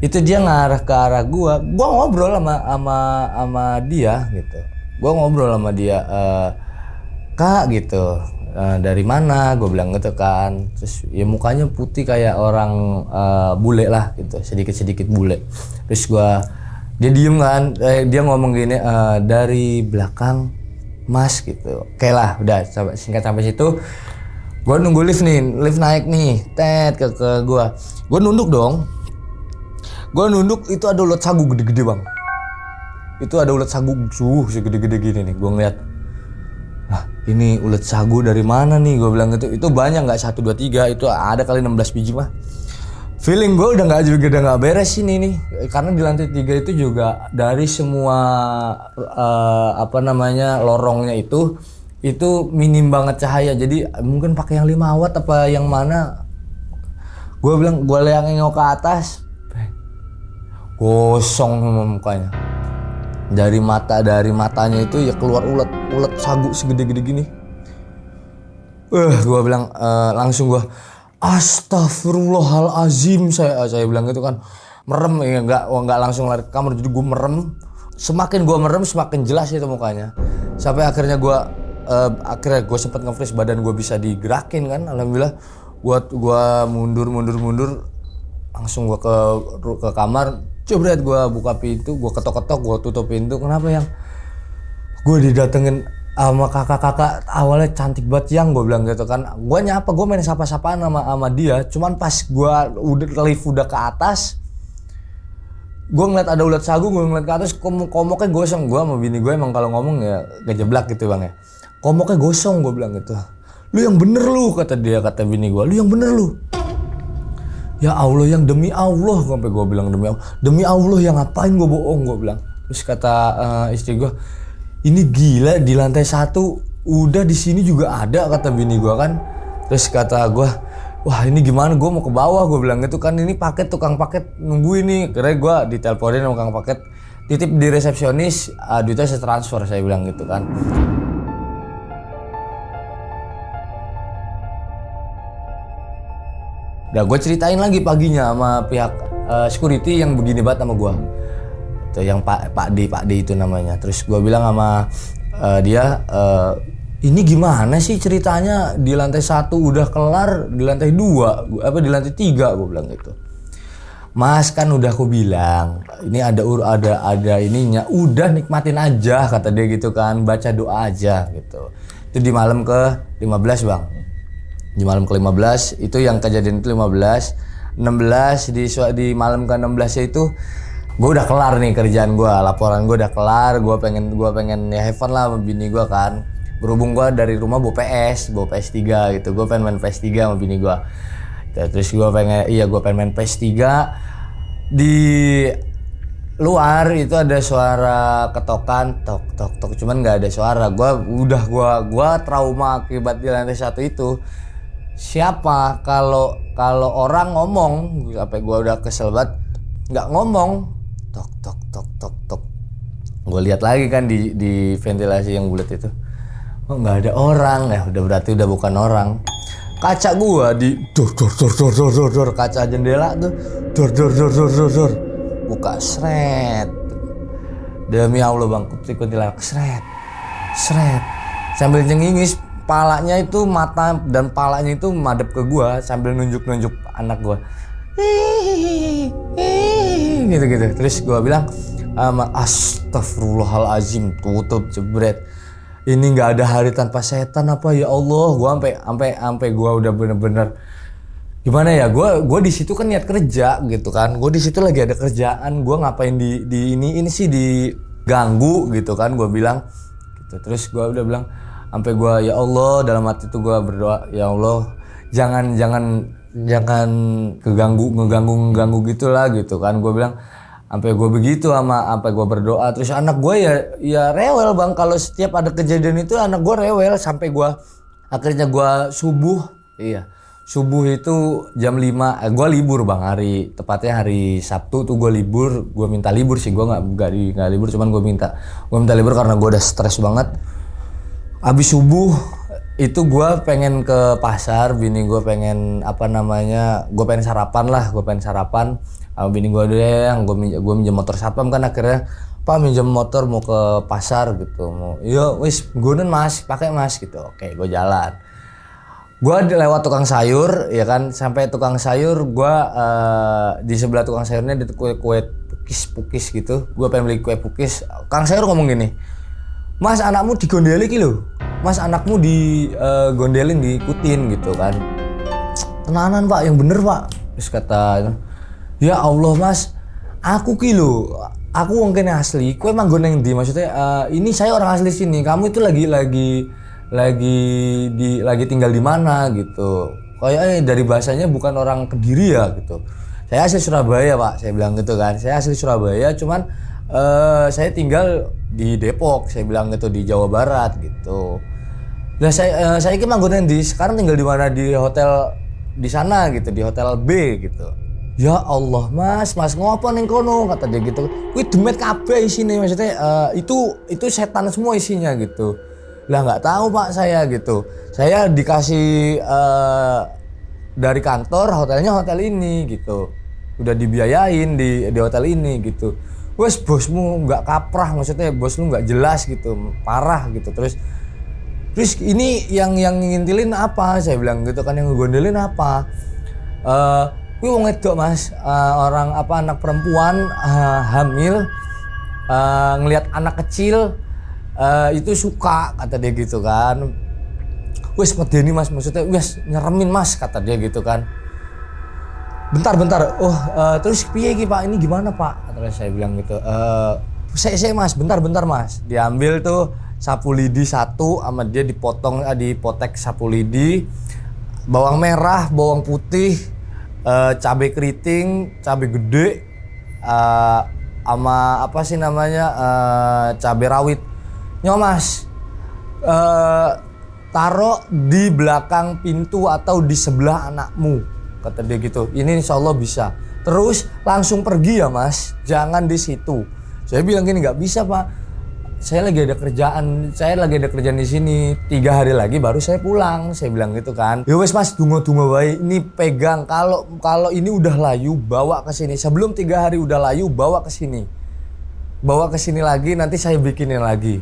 Itu dia ngarah ke arah gua ngobrol sama dia gitu. Gua ngobrol sama dia, Kak gitu, dari mana? Gue bilang gitu kan. Terus ya mukanya putih kayak orang bule lah gitu, sedikit bule. Terus dia diem kan, dia ngomong gini, dari belakang Mas gitu. Oke lah, udah singkat sampai situ. Gue nunggu lift naik nih, tet ke gue. Gue nunduk dong. Gue nunduk, itu ada ulet sagu gede-gede bang. Itu ada ulet sagu segede-gede gini nih. Gue ngeliat, nah ini ulet sagu dari mana nih? Gue bilang gitu. Itu banyak nggak 1, 2, 3. Itu ada kali 16 biji mah. Feeling gue udah nggak beres ini nih. Karena di lantai 3 itu juga dari semua lorongnya itu minim banget cahaya. Jadi mungkin pakai yang 5 watt apa yang mana. Gue bilang, gue yang nengok ke atas, gosong mukanya. Dari matanya itu ya keluar ulet sagu segede-gede gini. Gue bilang, langsung gue, astagfirullahalazim, saya bilang gitu kan. Merem ya, nggak langsung lari ke kamar, jadi gue merem. Semakin gue merem semakin jelas itu mukanya. Sampai akhirnya gue sempat nge-freeze, badan gue bisa digerakin kan, alhamdulillah. Gue mundur, langsung gue ke kamar, jebret gue buka pintu, gue ketok-ketok, gue tutup pintu. Kenapa yang? Gue didatengin sama kakak-kakak, awalnya cantik banget yang, gue bilang gitu kan. Gue nyapa, gue main sapa-sapaan sama dia. Cuman pas gue lift udah ke atas, gue ngeliat ada ulet sagu, gue ngeliat ke atas, komoknya gosong. Gue sama bini gue emang kalau ngomong ya gejeblak gitu bang ya. Komoknya gosong, gue bilang gitu. Lu yang bener lu, kata bini gue. Lu yang bener lu. Ya Allah, yang demi Allah, sampai gue bilang demi Allah yang ngapain gue bohong, gue bilang. Terus kata istri gue, ini gila di lantai 1 udah, di sini juga ada, kata bini gue kan. Terus kata gue, wah ini gimana, gue mau ke bawah, gue bilang gitu kan. Ini tukang paket nunggu ini. Kira gue diteleponin sama tukang paket, titip di resepsionis, duitnya saya transfer, saya bilang gitu kan. Nah gue ceritain lagi paginya sama pihak security yang begini banget sama gue. Itu yang Pak D itu namanya. Terus gue bilang sama dia, ini gimana sih ceritanya, di lantai 1 udah kelar, di lantai 2 di lantai 3, gue bilang gitu. Mas kan udah aku bilang, ini ada ininya, udah nikmatin aja, kata dia gitu kan, baca doa aja gitu. Itu di malam ke-15 bang. Di malam ke-15 itu yang kejadian itu 16 di malam ke-16 itu gue udah kelar nih kerjaan gue, laporan gue udah kelar, gue pengen ya have fun lah sama bini gue kan. Berhubung gue dari rumah bawa PS3 gitu, gue pengen main PS3 sama bini gue. Terus gue pengen main PS3. Di luar itu ada suara ketokan, tok, cuman nggak ada suara. Gue trauma akibat di lantai 1 itu. Siapa kalau orang ngomong, sampai gue udah kesel banget, nggak ngomong, tok. Gue lihat lagi kan di ventilasi yang bulat itu, oh nggak ada orang, ya udah berarti udah bukan orang. Kaca gue di dor, kaca jendela tuh dor, buka seret. Demi Allah bang, kuntilanak seret, sambil nyengingis. Palanya itu, mata dan palanya itu madep ke gua sambil nunjuk anak gua. Gitu. Terus gua bilang, astagfirullahalazim, tutup jebret. Ini nggak ada hari tanpa setan apa ya Allah. Gua sampai gua udah bener-bener gimana ya, gua di situ kan niat kerja gitu kan. Gua di situ lagi ada kerjaan, gua ngapain di ini sih diganggu gitu kan, gua bilang gitu. Terus gua udah bilang, sampai gue ya Allah, dalam hati itu gue berdoa, ya Allah jangan ngeganggu gitulah gitu kan. Gue bilang sampai gue begitu, sampai gue berdoa. Terus anak gue ya rewel bang, kalau setiap ada kejadian itu anak gue rewel. Sampai gue akhirnya subuh itu jam 5 gue libur bang, tepatnya hari Sabtu tuh gue libur. Gue minta libur sih, gue nggak libur, cuman gue minta libur karena gue udah stres banget. Abis subuh itu gue pengen ke pasar, bini gue pengen gue pengen sarapan sama bini gue deh, yang gue minjem motor satpam kan. Akhirnya Pak minjem motor mau ke pasar gitu, wis gunen mas, pakai mas gitu. Oke, gue jalan, gue lewat tukang sayur ya kan. Sampai tukang sayur gue di sebelah tukang sayurnya ada kue pukis gitu. Gue pengen beli kue pukis, kang sayur ngomong gini, mas anakmu digondeli ki lho, Mas anakmu di gondelin diikutin gitu kan. Tenanan Pak, yang bener Pak. Terus kata, ya Allah Mas, aku wong kene asli, kowe manggon nang ndi? Maksudnya ini saya orang asli sini, kamu itu lagi tinggal di mana gitu. Kayak dari bahasanya bukan orang Kediri ya gitu. Saya asli Surabaya Pak, saya bilang gitu kan. Saya asli Surabaya, cuman saya tinggal di Depok, saya bilang gitu, di Jawa Barat gitu. Nah saya ini manggon di sekarang tinggal di mana, di hotel di sana gitu, di hotel B gitu. Ya Allah Mas ngopo ning kono, kata dia gitu. Kuwi demet kabeh isine, maksudnya itu setan semua isinya gitu. Lah nggak tahu Pak saya gitu. Saya dikasih dari kantor hotelnya hotel ini gitu. Udah dibiayain di hotel ini gitu. Wes bosmu nggak kaprah, maksudnya bos lu nggak jelas gitu, parah gitu. Terus ini yang ngintilin apa? Saya bilang gitu kan, yang ngegondelin apa? Kuwi wong wedok Mas, orang apa, anak perempuan hamil, ngelihat anak kecil itu suka, kata dia gitu kan. Wes medeni Mas, maksudnya wes nyeremin Mas, kata dia gitu kan. Bentar. Terus piye iki Pak, ini gimana Pak? Terus saya bilang gitu. Saya Mas, bentar Mas. Diambil tuh sapu lidi satu sama dia dipotek sapu lidi, bawang merah, bawang putih, cabai keriting, cabai gede, sama apa sih namanya, cabai rawit. Nyo Mas, taruh di belakang pintu atau di sebelah anakmu, kata dia gitu. Ini insya Allah bisa. Terus langsung pergi ya Mas, jangan di situ. Saya bilang gini, nggak bisa Pak. Saya lagi ada kerjaan di sini. 3 hari lagi baru saya pulang. Saya bilang gitu kan. Ya wes Mas, tunggu baik. Ini pegang. Kalau ini udah layu, bawa ke sini. Sebelum 3 hari udah layu, bawa ke sini. Bawa ke sini lagi, nanti saya bikinin lagi.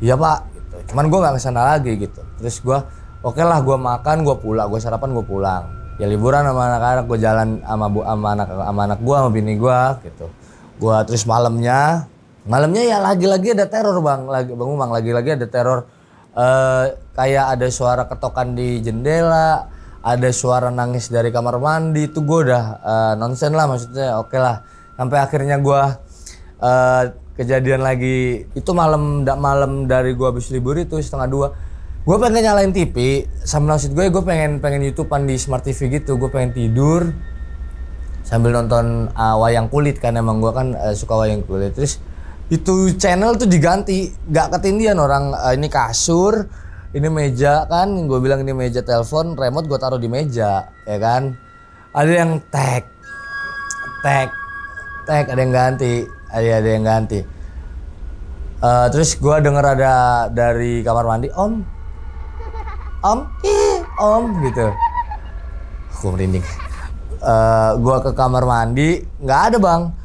Iya Pak. Gitu. Cuman gue nggak kesana lagi gitu. Terus gue, oke lah, gue makan, gue pulang, gue sarapan, gue pulang. Ya liburan sama anak-anak, gue jalan sama anak gue, sama bini gue gitu. Gue terus malamnya ya lagi-lagi ada teror Bang Umang, lagi-lagi ada teror. Kayak ada suara ketokan di jendela, ada suara nangis dari kamar mandi. Itu gue udah nonsen lah, maksudnya oke lah. Sampai akhirnya gue kejadian lagi itu malam dari gue habis libur itu 1:30. Gue pengen nyalain TV sama nasid gue pengen YouTubean di Smart TV gitu. Gue pengen tidur sambil nonton wayang kulit, kan emang gue kan suka wayang kulit. Terus itu channel tuh diganti, gak ketindihan orang. Ini kasur, ini meja kan, gue bilang ini meja telepon, remote gue taruh di meja, ya kan. Ada yang tek, ada yang ganti, ada yang ganti. Terus gue denger ada dari kamar mandi, om gitu. Gue merinding. Gue ke kamar mandi, nggak ada Bang.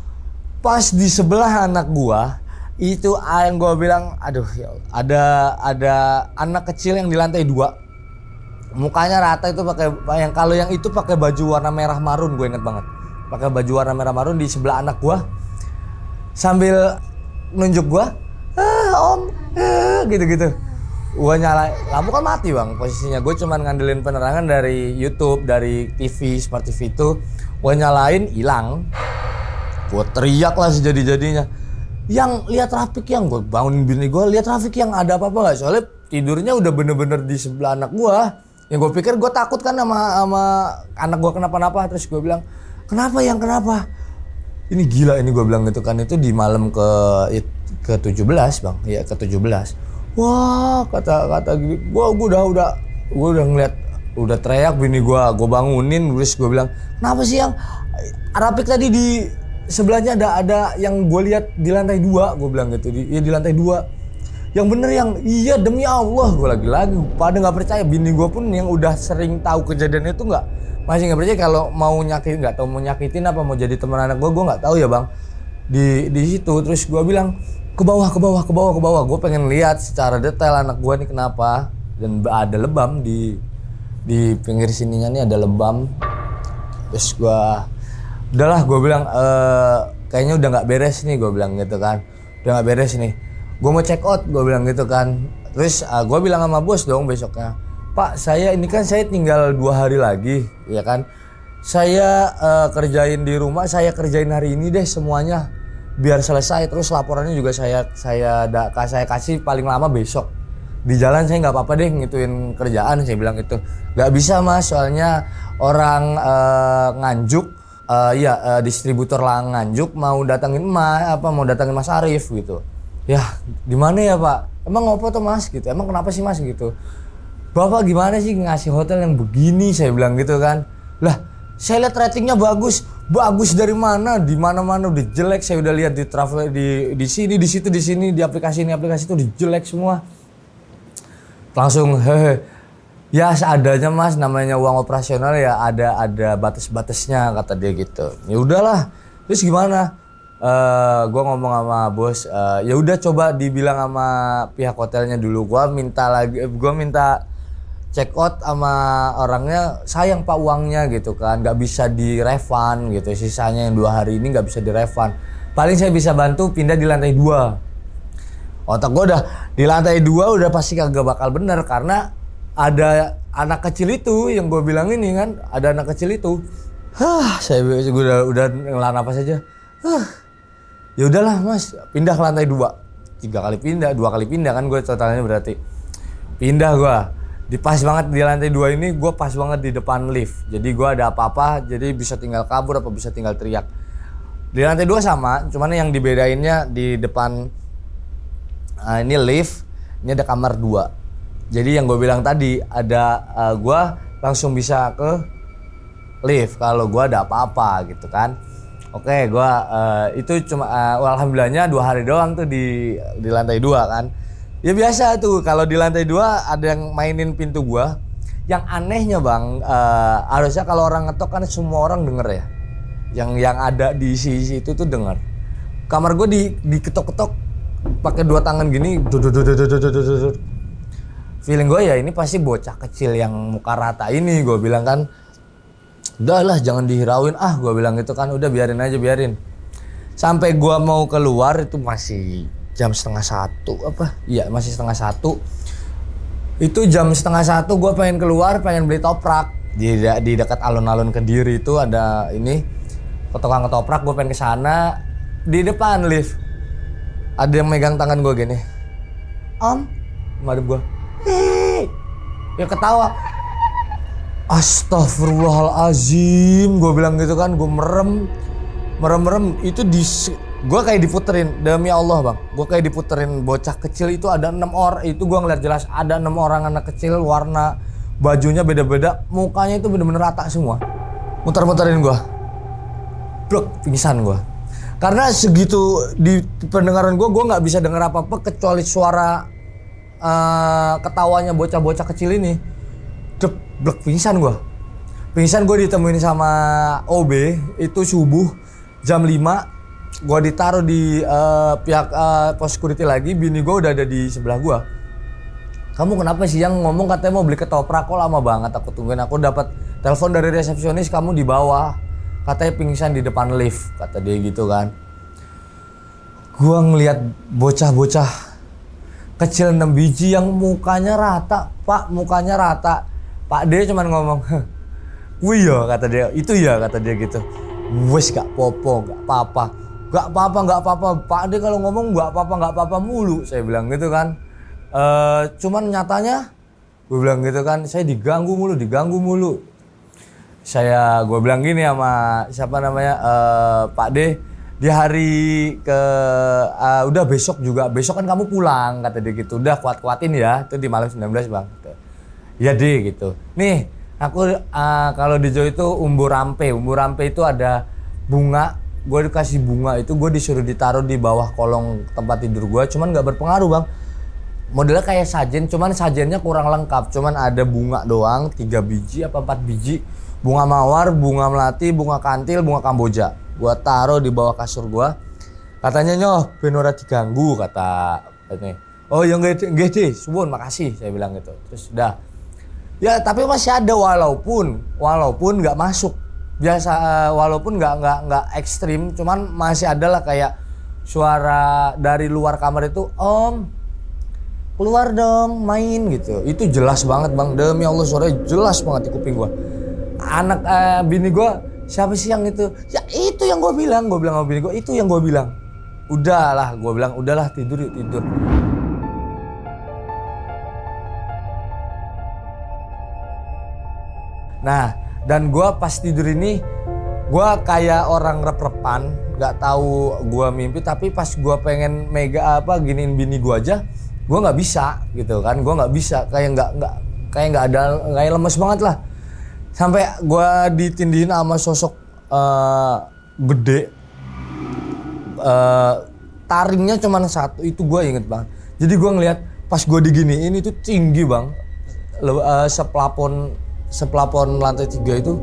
Pas di sebelah anak gua itu yang gua bilang, aduh ya Allah, ada anak kecil yang di lantai 2, mukanya rata itu pakai yang itu pakai baju warna merah marun, gue inget banget, pakai baju warna merah marun di sebelah anak gua sambil nunjuk gua, om, gitu. Gua nyala lampu kan mati Bang posisinya, gue cuman ngandelin penerangan dari YouTube, dari TV Smart TV itu, gua nyalain hilang. Gue teriak lah sejadi-jadinya. Yang lihat Rafiq, yang gue bangunin bini gue, lihat Rafiq yang ada apa-apa gak? Soalnya tidurnya udah bener-bener di sebelah anak gue. Yang gue pikir gue takut kan sama anak gue kenapa-napa. Terus gue bilang, kenapa? Ini gila ini, gue bilang gitu kan. Itu di malam ke 17 Bang, ya ke 17. Wah kata gue udah ngeliat, udah teriak bini gue bangunin. Terus gue bilang, kenapa sih yang Rafiq tadi di sebelahnya ada yang gue lihat di lantai 2, gue bilang gitu. Di lantai 2 yang bener, yang iya demi Allah. Gue lagi pada nggak percaya. Bini gue pun yang udah sering tahu kejadian itu masih nggak percaya. Kalau mau nyakitin, nggak tahu mau nyakitin apa mau jadi teman anak gue nggak tahu ya Bang. Di situ terus gue bilang ke bawah. Gue pengen lihat secara detail anak gue nih kenapa. Dan ada lebam di pinggir sininya nih, ada lebam. Terus udahlah, gue bilang kayaknya udah nggak beres nih, gue bilang gitu kan. Udah nggak beres nih, gue mau check out, gue bilang gitu kan. Terus gue bilang sama bos dong besoknya, Pak saya ini kan saya tinggal 2 hari lagi ya kan. Saya kerjain di rumah, saya kerjain hari ini deh semuanya biar selesai. Terus laporannya juga saya kasih paling lama besok. Di jalan saya nggak apa-apa deh ngituin kerjaan, saya bilang itu. Nggak bisa mas, soalnya orang Nganjuk, distributor lah Nganjuk mau datangin Mas Arif gitu. Ya di mana ya Pak? Emang ngopo tuh mas gitu? Emang kenapa sih mas gitu? Bapak gimana sih ngasih hotel yang begini, saya bilang gitu kan. Lah saya lihat ratingnya bagus dari mana? Di mana-mana udah jelek. Saya udah lihat di travel di sini, di situ, di sini, di aplikasi ini, aplikasi itu udah jelek semua. Langsung ya seadanya mas, namanya uang operasional ya ada batas-batasnya kata dia gitu. Ya udahlah. Terus gimana? Gue ngomong sama bos, ya udah coba dibilang sama pihak hotelnya dulu. Gue minta check out sama orangnya, sayang pak uangnya gitu kan, nggak bisa di refund gitu, sisanya yang 2 hari ini nggak bisa di refund. Paling saya bisa bantu pindah di lantai 2. Otak gue udah di lantai 2 udah pasti kagak bakal bener karena ada anak kecil itu yang gue bilang ini kan, ada anak kecil itu. Saya udah ngelah napas aja. Ya udahlah mas, pindah ke lantai 2. 3 kali pindah, 2 kali pindah kan gue totalnya berarti. Pindah gue. Pas banget di lantai 2 ini gue pas banget di depan lift. Jadi gue ada apa-apa jadi bisa tinggal kabur apa bisa tinggal teriak. Di lantai 2 sama, cuman yang dibedainnya di depan ini lift, ini ada kamar 2. Jadi yang gue bilang tadi ada gue langsung bisa ke lift kalau gue ada apa-apa gitu kan. Oke, gue itu cuma alhamdulillahnya 2 hari doang tuh di lantai 2 kan. Ya biasa tuh kalau di lantai 2 ada yang mainin pintu gua. Yang anehnya bang, harusnya kalau orang ngetok kan semua orang denger ya. Yang ada di sisi itu tuh denger. Kamar gua diketok-ketok pakai 2 tangan gini. Feeling gua ya ini pasti bocah kecil yang muka rata ini, gua bilang kan. Udahlah jangan dihirauin gua bilang gitu kan, udah biarin aja. Sampai gua mau keluar itu masih jam 12:30 apa? Iya masih 12:30. Itu jam 12:30 gue pengen keluar, pengen beli toprak di dekat alun-alun Kediri itu ada ini tukang ketoprak. Gue pengen ke sana, di depan lift ada yang megang tangan gue gini. Madep gue. Ya ketawa. Astagfirullahalazim, gue bilang gitu kan. Gue merem itu gue kayak diputerin, demi Allah bang, gue kayak diputerin. Bocah kecil itu ada 6 orang, itu gue ngeliat jelas ada 6 orang anak kecil, warna bajunya beda-beda, mukanya itu bener-bener rata semua, muter-muterin gue, blok, pingsan gue. Karena segitu di pendengaran gue nggak bisa dengar apa-apa kecuali suara ketawanya bocah-bocah kecil ini, blok, pingsan gue ditemuin sama OB itu subuh jam 5. Gue ditaruh di pihak pos security lagi. Bini gue udah ada di sebelah gue. Kamu kenapa sih yang ngomong katanya mau beli ketoprak, kok lama banget aku tungguin. Aku dapat telepon dari resepsionis kamu di bawah, katanya pingsan di depan lift, kata dia gitu kan. Gue ngeliat bocah-bocah kecil 6 biji yang mukanya rata, pak, mukanya rata. Pak D cuman ngomong, wih ya kata dia, itu ya kata dia gitu. Wes gak popo, gak apa-apa. Gak apa-apa. Pak D kalau ngomong gak apa-apa mulu. Saya bilang gitu kan. Cuman nyatanya gue bilang gitu kan, saya diganggu mulu. Gue bilang gini sama siapa namanya Pak D, di hari udah besok kan kamu pulang kata dia gitu. Udah kuat-kuatin ya, itu di malam 19 bang. Ya deh gitu. Nih aku kalau di Jawa itu umbu rampe itu ada bunga. Gue dikasih bunga itu, gue disuruh ditaruh di bawah kolong tempat tidur gue, cuman nggak berpengaruh bang. Modelnya kayak sajen, cuman sajennya kurang lengkap, cuman ada bunga doang 3 biji apa 4 biji, bunga mawar, bunga melati, bunga kantil, bunga kamboja. Gue taruh di bawah kasur gue. Katanya nyoh ben ora diganggu kata ini. Oh ya nggak deh, suwun makasih saya bilang gitu. Terus udah. Ya tapi masih ada walaupun nggak masuk. Biasa walaupun nggak ekstrim, cuman masih ada lah kayak suara dari luar kamar itu, Om keluar dong main gitu. Itu jelas banget bang, demi Allah suaranya jelas banget di kuping gue. Anak bini gue, siapa sih yang itu? Ya itu yang gue bilang sama bini gue, itu yang gue bilang. Udahlah, gue bilang udahlah tidur yuk tidur. Nah, dan gue pas tidur ini, gue kayak orang rep-repan, nggak tahu gue mimpi, tapi pas gue pengen giniin bini gue aja, gue nggak bisa gitu kan, gue nggak bisa, kayak nggak ada, kayak lemes banget lah. Sampai gue ditindihin sama sosok gede, taringnya cuma satu, itu gue inget banget. Jadi gue ngeliat pas gue diginiin itu tinggi bang, seplafon lantai 3 itu,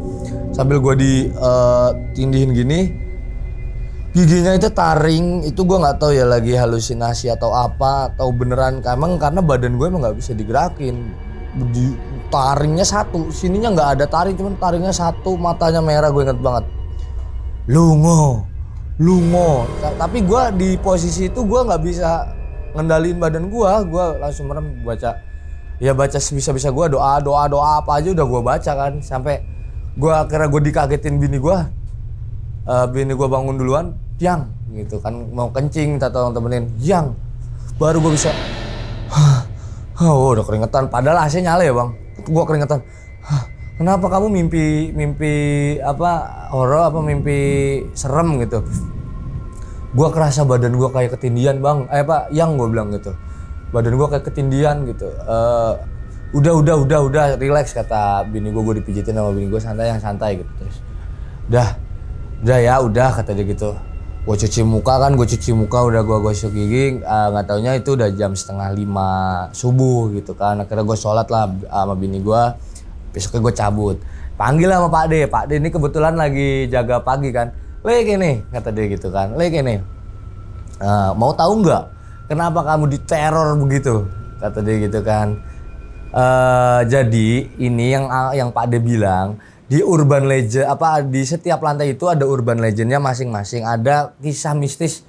sambil gue ditindihin gini, giginya itu taring. Itu gue nggak tahu ya lagi halusinasi atau apa, atau beneran emang karena badan gue emang nggak bisa digerakin. Taringnya satu, sininya nggak ada taring, cuman taringnya satu, matanya merah, gue inget banget. Lungo. Tapi gue di posisi itu gue nggak bisa ngendaliin badan gue langsung merem baca sebisa-bisa gue, doa apa aja udah gue baca kan, sampai gue akhirnya dikagetin bini gue bangun duluan, yang gitu kan, mau kencing, minta tolong temenin, yang baru gue bisa, udah keringetan, padahal AC nyala ya bang, gue keringetan. Kenapa kamu mimpi horor apa mimpi serem gitu? Gue kerasa badan gue kayak ketindian bang, yang gue bilang gitu. Badan gue kayak ketindian gitu. Udah, relax kata bini gue dipijitin sama bini gue, santai gitu. Terus, udah kata dia gitu. Gue cuci muka, udah gue gosok gigi, nggak taunya itu udah jam 4:30 subuh gitu kan. Akhirnya gue sholat lah sama bini gue. Besoknya gue cabut, panggil sama Pak D ini kebetulan lagi jaga pagi kan. Lek ini, kata dia gitu kan, Lek ini, mau tahu nggak kenapa kamu diteror begitu, kata dia gitu kan. Jadi ini yang Pak D bilang, di urban legend di setiap lantai itu ada urban legendnya masing-masing, ada kisah mistis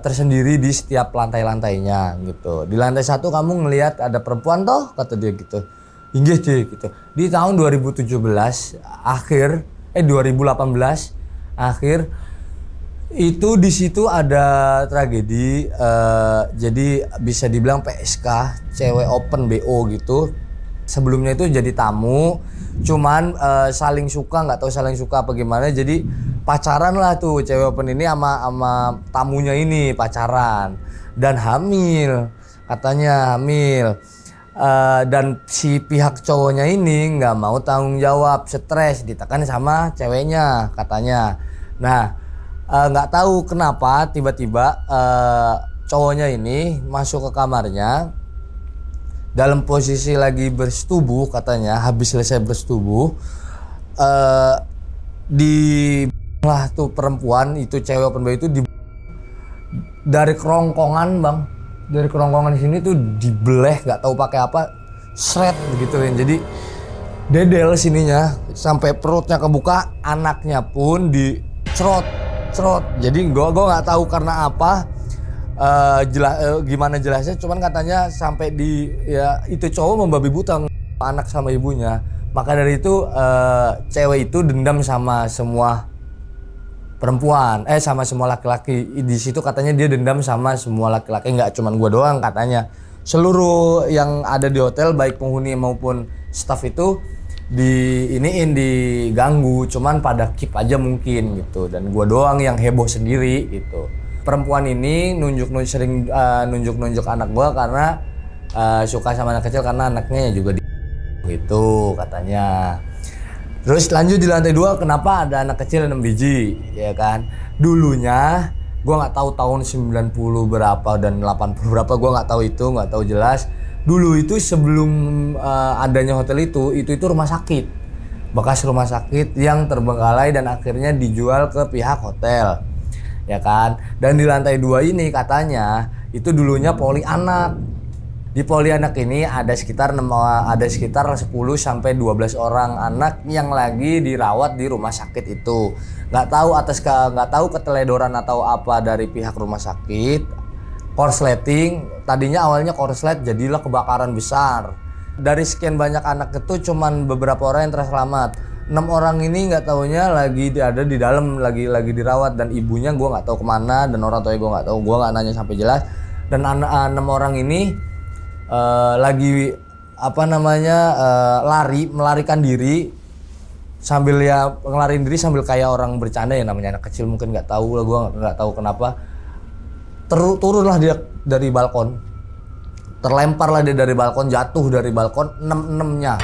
tersendiri di setiap lantai-lantainya gitu. Di lantai 1 kamu ngelihat ada perempuan toh, kata dia gitu. Inggih deh gitu. Di tahun 2018 akhir 2018 akhir itu di situ ada tragedi, jadi bisa dibilang PSK, cewek open BO gitu. Sebelumnya itu jadi tamu, cuman saling suka, nggak tahu saling suka apa gimana, jadi pacaran lah tuh cewek open ini sama tamunya ini, pacaran dan hamil, katanya hamil. Dan si pihak cowoknya ini nggak mau tanggung jawab, stres, ditekan sama ceweknya katanya. Nah, nggak tahu kenapa tiba-tiba cowoknya ini masuk ke kamarnya dalam posisi lagi bersetubuh, katanya habis selesai bersetubuh, lah tuh perempuan itu, cewek open itu dari kerongkongan bang. Dari kerongkongan sini tuh dibeleh, nggak tahu pakai apa, shred begitu ya. Jadi dedel sininya sampai perutnya kebuka, anaknya pun dicerot. Jadi gua nggak tahu karena apa, gimana jelasnya. Cuman katanya sampai itu cowok membabi buta anak sama ibunya. Maka dari itu cewek itu dendam sama semua perempuan, sama semua laki-laki. Di situ katanya dia dendam sama semua laki-laki, nggak cuman gue doang katanya. Seluruh yang ada di hotel, baik penghuni maupun staff itu diganggu, cuman pada keep aja mungkin gitu. Dan gue doang yang heboh sendiri gitu. Perempuan ini sering nunjuk anak gue karena suka sama anak kecil, karena anaknya juga gitu katanya. Terus lanjut di lantai 2, kenapa ada anak kecil 6 biji, ya kan? Dulunya gua nggak tahu tahun 90 berapa dan 80 berapa, gua nggak tahu jelas. Dulu itu sebelum adanya hotel itu rumah sakit, bekas rumah sakit yang terbengkalai dan akhirnya dijual ke pihak hotel, ya kan? Dan di lantai 2 ini katanya itu dulunya poli anak. Di poli anak ini ada sekitar 10 sampai 12 orang anak yang lagi dirawat di rumah sakit itu. Nggak tahu keteledoran atau apa dari pihak rumah sakit. korsleting. Tadinya awalnya korslet, jadilah kebakaran besar. Dari sekian banyak anak itu cuman beberapa orang yang terselamat. 6 orang ini nggak taunya lagi ada di dalam, lagi dirawat, dan ibunya gue nggak tahu kemana, dan orang tuanya gue nggak tahu, gue nggak nanya sampai jelas. Dan 6 orang ini lagi melarikan diri sambil ngelarin diri sambil kayak orang bercanda ya, namanya anak kecil mungkin nggak tahu lah, gue nggak tahu kenapa. Turunlah dia dari balkon, terlemparlah dia dari balkon, jatuh dari balkon 6-6-nya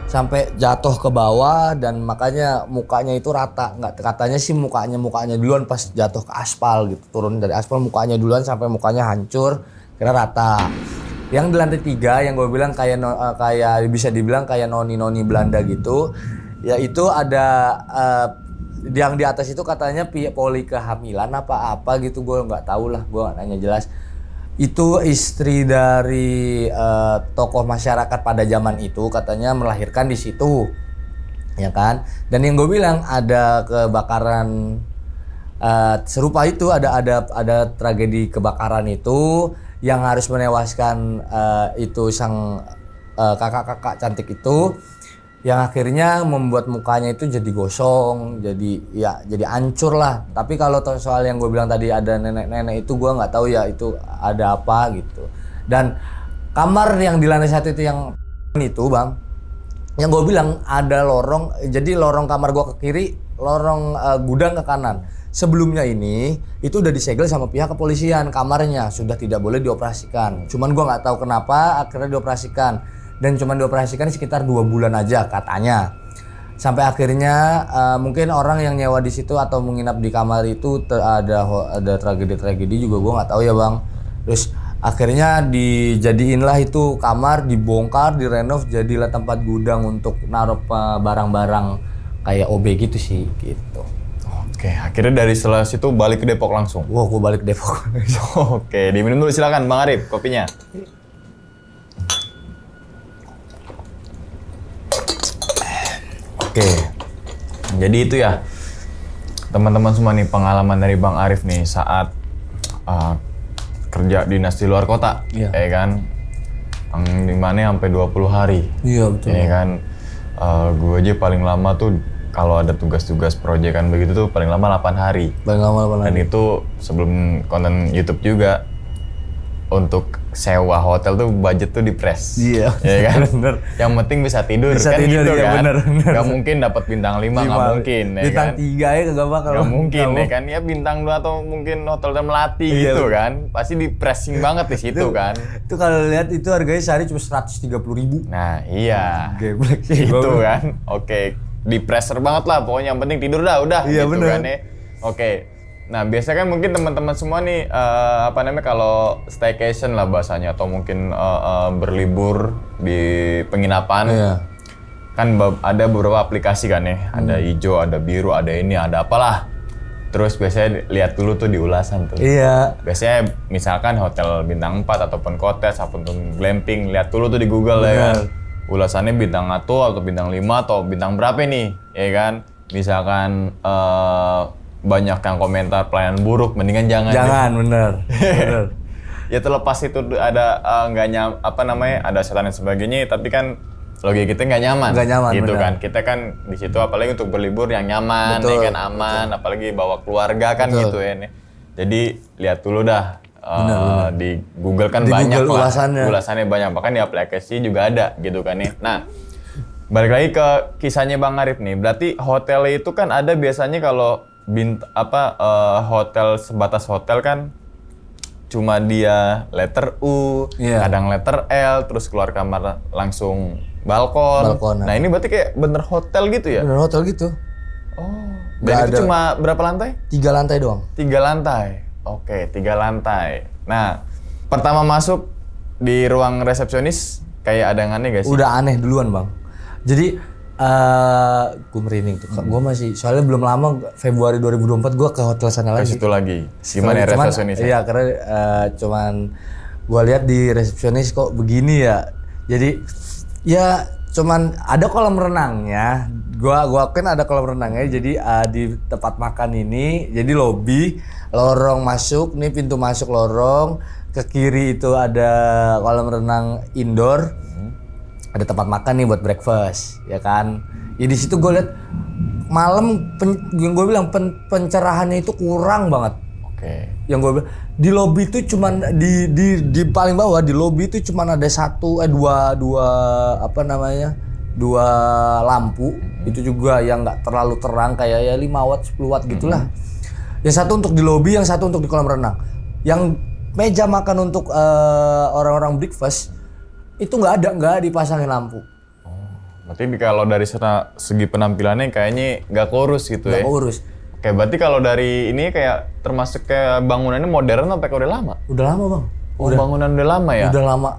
sampai jatuh ke bawah, dan makanya mukanya itu rata. Nggak, katanya sih mukanya duluan pas jatuh ke aspal gitu, turun dari aspal mukanya duluan sampai mukanya hancur, kira rata. Yang di lantai 3 yang gue bilang kayak bisa dibilang kayak noni Belanda gitu, yaitu ada yang di atas itu katanya poli kehamilan apa gitu, gue nggak tahu lah, gue nggak nanya jelas. Itu istri dari tokoh masyarakat pada zaman itu, katanya melahirkan di situ, ya kan. Dan yang gue bilang ada kebakaran serupa itu, ada tragedi kebakaran itu yang harus menewaskan itu sang kakak-kakak cantik itu, yang akhirnya membuat mukanya itu jadi gosong, jadi hancur lah. Tapi kalau soal yang gue bilang tadi ada nenek-nenek itu, gue nggak tahu ya itu ada apa gitu. Dan kamar yang di lantai 1 itu yang itu bang, yang gue bilang ada lorong, jadi lorong kamar gue ke kiri, lorong gudang ke kanan. Sebelumnya ini itu udah disegel sama pihak kepolisian, kamarnya sudah tidak boleh dioperasikan. Cuman gue nggak tahu kenapa akhirnya dioperasikan. Dan cuma dioperasikan sekitar 2 bulan aja katanya. Sampai akhirnya mungkin orang yang nyewa di situ atau menginap di kamar itu ada tragedi juga, gue nggak tahu ya bang. Terus akhirnya dijadiinlah itu kamar, dibongkar, direnov, jadilah tempat gudang untuk naruh barang-barang kayak OB gitu sih gitu. Oke, akhirnya dari setelah situ balik ke Depok langsung. Wah, gue balik ke Depok. Oke, diminum dulu silakan Bang Arif kopinya. Oke, jadi itu ya teman-teman semua nih pengalaman dari Bang Arif nih saat kerja dinas di luar kota, ya kan, yang dimana sampai 20 hari. Iya betul. Ya kan, gue aja paling lama tuh kalau ada tugas-tugas proyekan begitu tuh paling lama 8 hari. Paling lama 8 hari. Dan itu sebelum konten YouTube juga. Untuk sewa hotel tuh budget tuh dipres. Iya. Ya kan? Bener. Yang penting bisa tidur kan tidur, gitu ya, kan. Bener. Gak mungkin dapat bintang 5, gak mungkin ya bintang kan. 3 ya kagak bakal. Gak mungkin ya kan. Ya bintang 2 atau mungkin hotel Melati gitu kan. Pasti dipressing banget di situ kan. Itu kalau lihat itu harganya sehari cuma 130.000. Nah, iya. Geblek sih. Itu kan. Oke. Di-pressure banget lah pokoknya, yang penting tidur dah udah iya, gitu bener. Kan ya. Oke. Nah, biasanya kan mungkin teman-teman semua nih kalau staycation lah bahasanya, atau mungkin berlibur di penginapan. Iya. Kan ada beberapa aplikasi kan ya, ada hijau, ada biru, ada ini, ada apalah. Terus biasanya lihat dulu tuh di ulasan tuh. Iya. Biasanya misalkan hotel bintang 4 ataupun cottage ataupun glamping, lihat dulu tuh di Google. Bener. Ya kan. Ulasannya bintang 1 atau bintang 5 atau bintang berapa nih, ya kan? Misalkan banyak yang komentar pelayanan buruk, mendingan jangan. Jangan, bener. Ya terlepas itu ada ada setan dan sebagainya, tapi kan logika kita nggak nyaman. Nggak nyaman, gitu bener. Kan. Kita kan di situ apalagi untuk berlibur yang nyaman, betul, ya kan aman, betul. Apalagi bawa keluarga kan, betul. Gitu ya. Jadi lihat dulu dah. Bener. Di Google kan di banyak Google lah. Ulasannya banyak, bahkan di aplikasi juga ada gitu kan ya. Nah, balik lagi ke kisahnya Bang Arif nih. Berarti hotel itu kan ada biasanya kalau hotel sebatas hotel kan cuma dia letter U, kadang letter L, terus keluar kamar langsung balkon. Nah ini berarti kayak bener hotel gitu ya? Bener hotel gitu. Oh. Dan itu cuma berapa lantai? 3 lantai doang. 3 lantai. Oke, 3 lantai. Nah, pertama masuk di ruang resepsionis kayak ada yang aneh gak sih? Udah aneh duluan bang. Jadi gue merinding tuh. Gue masih, soalnya belum lama, Februari 2024 gue ke hotel sana lagi. Ke situ lagi. Gimana ya resepsionis? Iya, karena cuman gue lihat di resepsionis kok begini ya. Jadi ya cuman ada kolam renangnya. Gue akuin ada kolam renangnya. Jadi di tempat makan ini, jadi lobby, lorong masuk, nih pintu masuk lorong. ke kiri itu ada kolam renang indoor, ada tempat makan nih buat breakfast, ya kan. Ya di situ gue lihat malam yang gue bilang pencerahannya itu kurang banget. Oke. Yang gue bilang di lobby itu cuman di paling bawah di lobby itu cuman ada dua lampu. Itu juga yang nggak terlalu terang, kayak ya 5 watt 10 watt gitulah. Yang satu untuk di lobby, yang satu untuk di kolam renang. Yang meja makan untuk orang-orang breakfast itu nggak dipasangin lampu. Berarti kalau dari segi penampilannya kayaknya nggak kurus gitu ya? Nggak kurus. Oke, berarti kalau dari ini kayak termasuk kayak bangunannya modern apa kayak udah lama? Udah lama bang. Bangunan udah lama ya? Udah lama.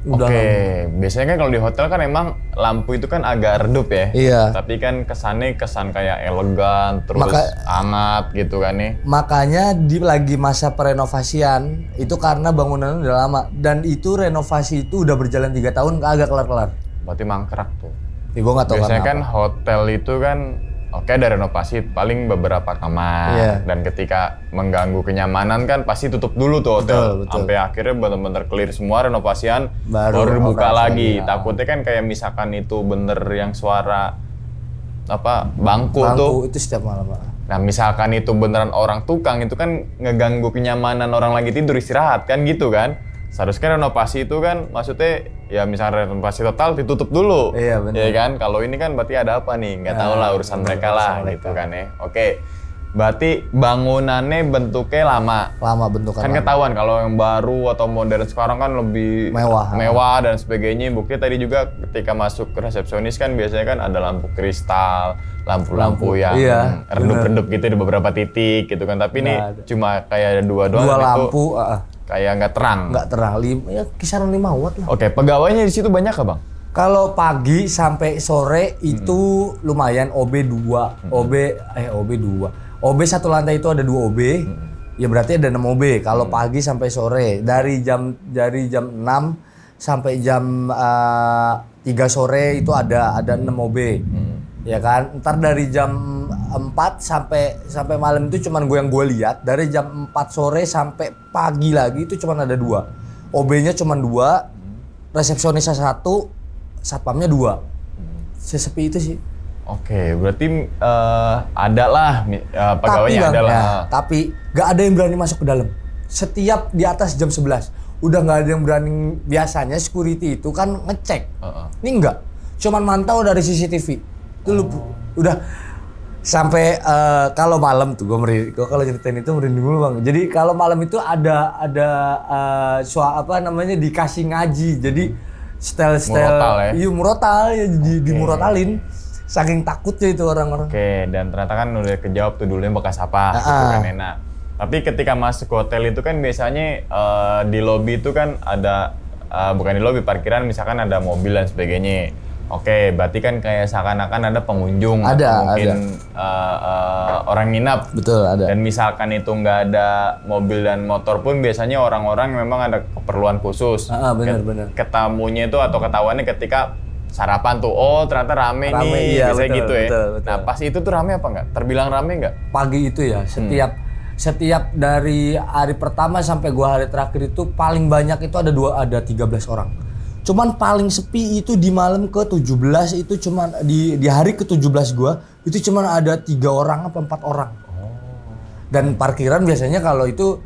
Oke, biasanya kan kalau di hotel kan emang lampu itu kan agak redup ya? Iya. Tapi kan kesan kayak elegan, terus hangat gitu kan nih. Makanya lagi masa perenovasian itu karena bangunannya udah lama. Dan itu renovasi itu udah berjalan 3 tahun agak kelar-kelar. Berarti mangkrak tuh. Ya, gue nggak tahu biasanya kan apa. hotel itu kan ada renovasi paling beberapa kamar. Iya. Dan ketika mengganggu kenyamanan kan pasti tutup dulu tuh hotel. Betul. Sampai akhirnya benar-benar clear semua renovasian baru dibuka operasi lagi. ya. Takutnya kan kayak misalkan itu bener yang suara bangku tuh. Itu setiap malam. Nah misalkan itu beneran orang tukang itu kan ngeganggu kenyamanan orang lagi tidur istirahat kan gitu kan. Seharusnya renovasi itu kan maksudnya ya misalnya renovasi total ditutup dulu. Iya benar. Ya kan, kalau ini kan berarti ada apa nih? Nggak tahu lah urusan mereka lah gitu kan ya. Oke, berarti bangunannya bentuknya lama. Lama bentukan. Kan ketahuan kalau yang baru atau modern sekarang kan lebih mewah dan sebagainya. Buktinya tadi juga ketika masuk ke resepsionis kan biasanya kan ada lampu kristal, lampu-lampu yang redup-redup gitu di beberapa titik gitu kan. Tapi ini cuma kayak ada dua doang. Dua lampu. Kayak nggak terang. Nggak terang, ya kisaran 5 watt lah. Oke, pegawainya di situ banyak nggak bang? Kalau pagi sampai sore itu lumayan, OB 2, OB 2. OB satu lantai itu ada 2 OB, ya berarti ada 6 OB. Kalau pagi sampai sore, dari jam 6 sampai jam 3 sore itu ada 6 OB. Ya kan, ntar dari jam 4 sampai malam itu cuman gue lihat, dari jam 4 sore sampai pagi lagi itu cuman ada 2. OB-nya cuman 2, resepsionisnya 1, satpamnya 2. Sesepi itu sih. Oke, berarti ada lah pegawainya ada lah. Ya, tapi gak ada yang berani masuk ke dalam. Setiap di atas jam 11 udah gak ada yang berani. Biasanya security itu kan ngecek. Ini enggak, cuman mantau dari CCTV. Itu udah sampai kalau malam tuh gue kalau ceritain itu merinding dulu bang. Jadi kalau malam itu ada dikasih ngaji. Jadi style murotal ya, dimurotalin. Saking takutnya itu orang-orang. Oke, dan ternyata kan udah kejawab tuh dulunya bekas apa gitu kan enak. Tapi ketika masuk ke hotel itu kan biasanya di lobi itu kan ada bukan di lobi, parkiran misalkan ada mobil dan sebagainya. Oke, berarti kan kayak seakan-akan ada pengunjung atau mungkin orang nginap. Betul, ada. Dan misalkan itu nggak ada mobil dan motor pun biasanya orang-orang memang ada keperluan khusus. Benar. Ketamunya itu atau ketahuannya ketika sarapan tuh, oh ternyata rame nih, iya, biasanya betul, gitu ya. betul. Nah pas itu tuh rame apa nggak? Terbilang rame nggak? Pagi itu ya, setiap dari hari pertama sampai gua hari terakhir itu paling banyak itu ada 13 orang. Cuman paling sepi itu di malam ke-17 itu cuman di hari ke-17 gua itu cuman ada 3 orang apa 4 orang. Dan parkiran biasanya kalau itu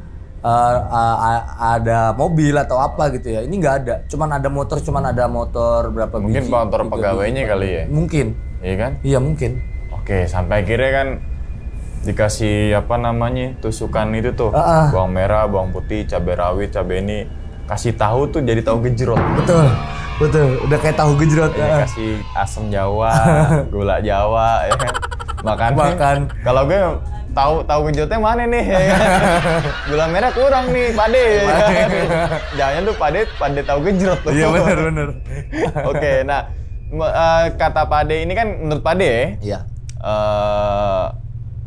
ada mobil atau apa gitu ya. Ini nggak ada. Cuman ada motor berapa Mungkin biji. motor gitu, pegawainya kali ya? Mungkin. Iya kan? Iya mungkin. Oke, sampai akhirnya kan dikasih tusukan itu tuh. Bawang merah, bawang putih, cabai rawit, cabai ini. Kasih tahu tuh jadi tahu gejrot. Betul. Udah kayak tahu gejrot. Kasih asam Jawa, gula Jawa, ya kan. Makan. Kalau gue tahu gejrotnya mana nih? Ya kan? Gula merah kurang nih, Pade. Ya kan? Jangan tuh Pade tahu gejrot tuh. Iya benar. Oke, nah kata Pade ini kan menurut Pade ya. Iya.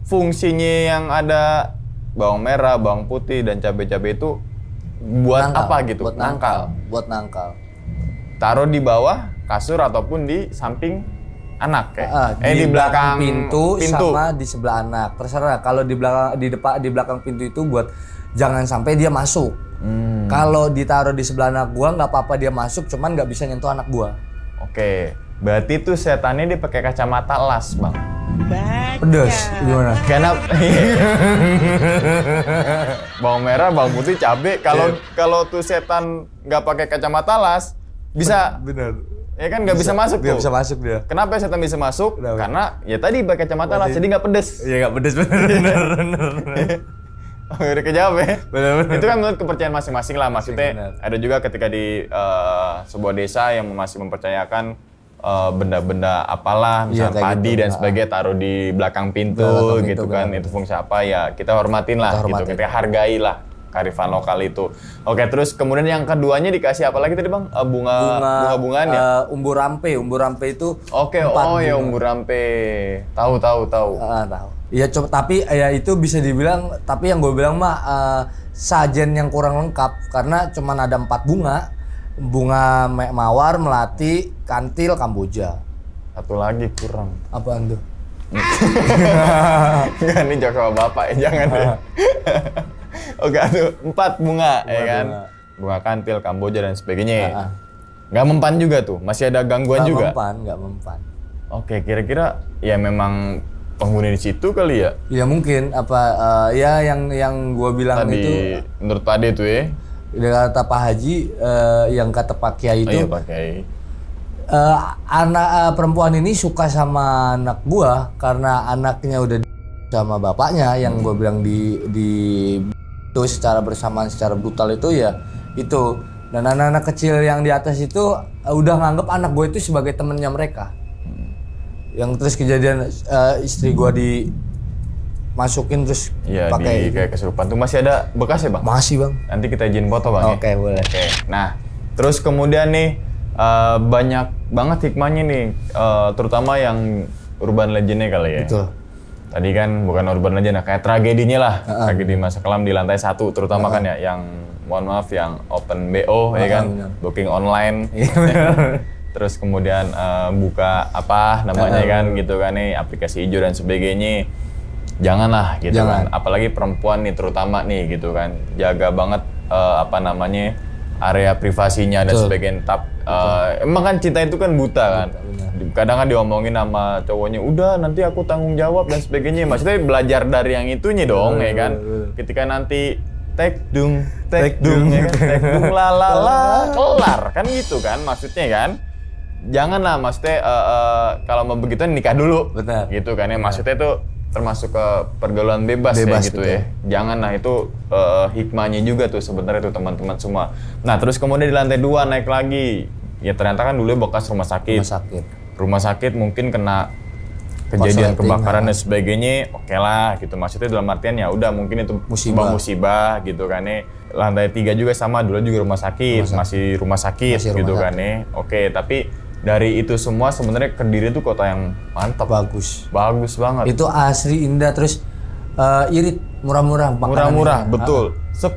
Fungsinya yang ada bawang merah, bawang putih dan cabai-cabai itu buat nangkal. apa gitu? Buat nangkal. Taruh di bawah kasur ataupun di samping anak ya? Di belakang pintu sama di sebelah anak. Terserah. Kalau di belakang pintu itu buat jangan sampai dia masuk. Kalau ditaruh di sebelah anak gua nggak apa-apa dia masuk, cuman nggak bisa nyentuh anak gua. Oke, berarti tuh setannya dia pakai kacamata las, Bang. Pedes gimana? Karena bawang merah, bawang putih, cabe. Kalau tuh setan nggak pakai kacamata las, bisa. Bener. Ya kan nggak bisa masuk Nggak tuh. bisa masuk dia. Kenapa setan bisa masuk? Kenapa? Karena ya tadi pakai kacamata las, jadi nggak pedes. Iya nggak pedes bener. Oh, udah kejawab ya. Bener. Itu kan menurut kepercayaan masing-masing lah. Maksudnya Bener. ada juga ketika di sebuah desa yang masih mempercayakan benda-benda apalah, misalnya kayak padi gitu. dan sebagainya taruh di belakang pintu, Belakang pintu, gitu kan. bener. Itu fungsi apa ya? Kita hormatin lah, Kita gitu. hormatin. Kita hargai lah kearifan lokal itu. Oke, terus kemudian yang keduanya dikasih apa lagi tadi, Bang? Bunga-bungaan ya? Umbu rampe itu Oke, 4 oh ya bunga. umbu rampe. Tahu. Tahu. Iya, tapi ya itu bisa dibilang, tapi yang gue bilang mah sajen yang kurang lengkap karena cuman ada 4 bunga. Bunga mawar, melati, kantil, kamboja. Satu lagi kurang. Apaan tuh? Enggak, ini jok sama bapak ya, jangan deh. Oke, aduh, 4 bunga, ya kan? Bunga kantil, kamboja, dan sebagainya. Nggak mempan juga tuh? Masih ada gangguan juga? Nggak mempan. Oke, kira-kira ya memang penghuni di situ kali ya? Ya mungkin, ya yang gue bilang Tadi, itu, menurut Pak Ade tuh ya? kata Pak Haji, yang kata Pak Kiai Oh itu, iya, Pak Kiai. anak perempuan ini suka sama anak gua karena anaknya udah sama bapaknya yang gua bilang di itu secara bersamaan secara brutal itu ya itu, dan anak-anak kecil yang di atas itu udah nganggep anak gue itu sebagai temennya mereka. Yang terus kejadian istri gua dimasukin terus Iya, pakai kayak kesurupan tuh masih ada bekas ya, Bang? masih bang. Nanti kita izin foto, Bang. Oke, Ya? boleh. Oke. Nah, terus kemudian nih banyak banget hikmahnya nih, terutama yang urban legend-nya kali ya. Betul. Tadi kan bukan urban legend, kayak tragedinya lah, tragedi masa kelam di lantai 1, terutama kan ya, yang mohon maaf yang open BO ya kan, benar. booking online. Iya benar. Terus kemudian buka apa namanya kan gitu kan nih, aplikasi hijau dan sebagainya. Janganlah gitu kan, apalagi perempuan nih terutama nih gitu kan, jaga banget apa namanya area privasinya dan sebagainya. Emang kan cinta itu kan buta kan. Kadang kan diomongin sama cowoknya, udah nanti aku tanggung jawab dan sebagainya. Maksudnya belajar dari yang itunya dong, ya kan. Ketika nanti tek dung ya kan, tek dung la la la, kelar kan gitu kan maksudnya kan. Janganlah maksudnya kalau mau begitu nikah dulu. Benar. Gitu kan ya, maksudnya itu termasuk ke pergaulan bebas ya gitu betul. ya. Janganlah, itu hikmahnya juga tuh sebenarnya tuh teman-teman semua. Nah, terus kemudian di lantai 2 naik lagi. Ya ternyata kan dulu bekas rumah sakit. Rumah sakit mungkin kena kejadian kebakaran dan sebagainya. Oke lah gitu. Maksudnya dalam artian ya udah mungkin itu musibah gitu kan ya. Lantai 3 juga sama, dulu juga rumah sakit. Masih rumah sakit gitu kan ya. Oke, tapi dari itu semua sebenarnya Kediri itu kota yang mantap. Bagus banget. Itu asri, indah, terus irit, murah-murah. Murah-murah, betul. 10.000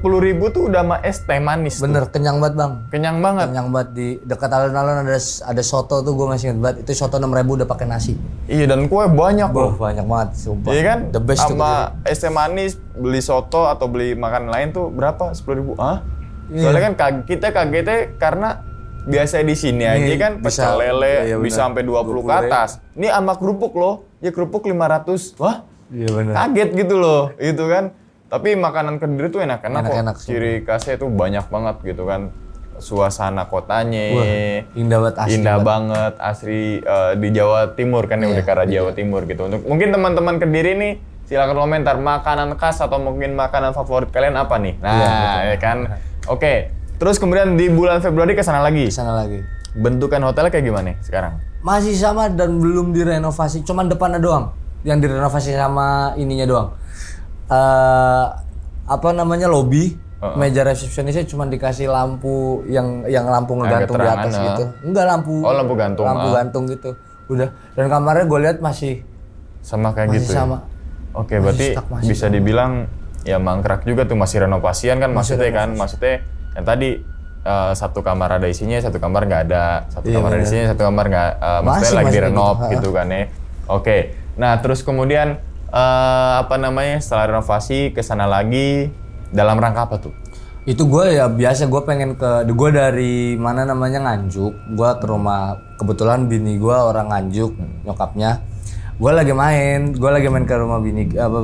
tuh udah sama es teh manis. Bener, tuh. kenyang banget bang. Kenyang banget. Di dekat alun-alun ada soto tuh, gue masih inget banget. Itu soto 6.000 udah pakai nasi. Iya, dan kue banyak loh. Banyak banget, sumpah. Iya kan? The best tuh. Sama es teh manis, beli soto atau beli makan lain tuh berapa? 10.000. Hah? Iya. Soalnya kan kita kagetnya karena biasa di sini aja kan pecel lele bisa sampai 20 ke atas. Ini sama kerupuk loh. Ya kerupuk 500. Wah? Iya benar. Kaget gitu loh. Itu kan. Tapi makanan Kediri tuh enak-enak kok. Enak, Ciri khasnya tuh banyak banget gitu kan. Suasana kotanya. Wah, indah banget, asli. Indah banget, asli di Jawa Timur kan, yang udah ke arah Jawa Timur gitu. Untuk mungkin teman-teman Kediri nih, silakan komentar makanan khas atau mungkin makanan favorit kalian apa nih. Nah, ya kan. Oke. Terus kemudian di bulan Februari kesana lagi. Bentukan hotelnya kayak gimana sekarang? Masih sama dan belum direnovasi, cuman depannya doang yang direnovasi sama ininya doang. Apa namanya, lobby, meja resepsionisnya cuma dikasih lampu yang lampu ngegantung di atas gitu. Enggak, lampu. Oh, lampu gantung. Lampu gantung gitu. Udah. Dan kamarnya gue lihat masih sama kayak gitu. Sama. Oke, berarti bisa dibilang ya mangkrak juga tuh, masih renovasian kan maksudnya kan. Maksudnya yang tadi satu kamar ada isinya, satu kamar nggak ada. Satu kamar ada isinya, satu kamar nggak. Maksudnya lagi direnov gitu kan ya. Oke. Nah, terus kemudian apa namanya, setelah renovasi kesana lagi dalam rangka apa tuh? Itu gue ya biasa, gue pengen gue dari mana namanya Nganjuk, gue ke rumah, kebetulan bini gue orang Nganjuk, nyokapnya. Gue lagi main ke rumah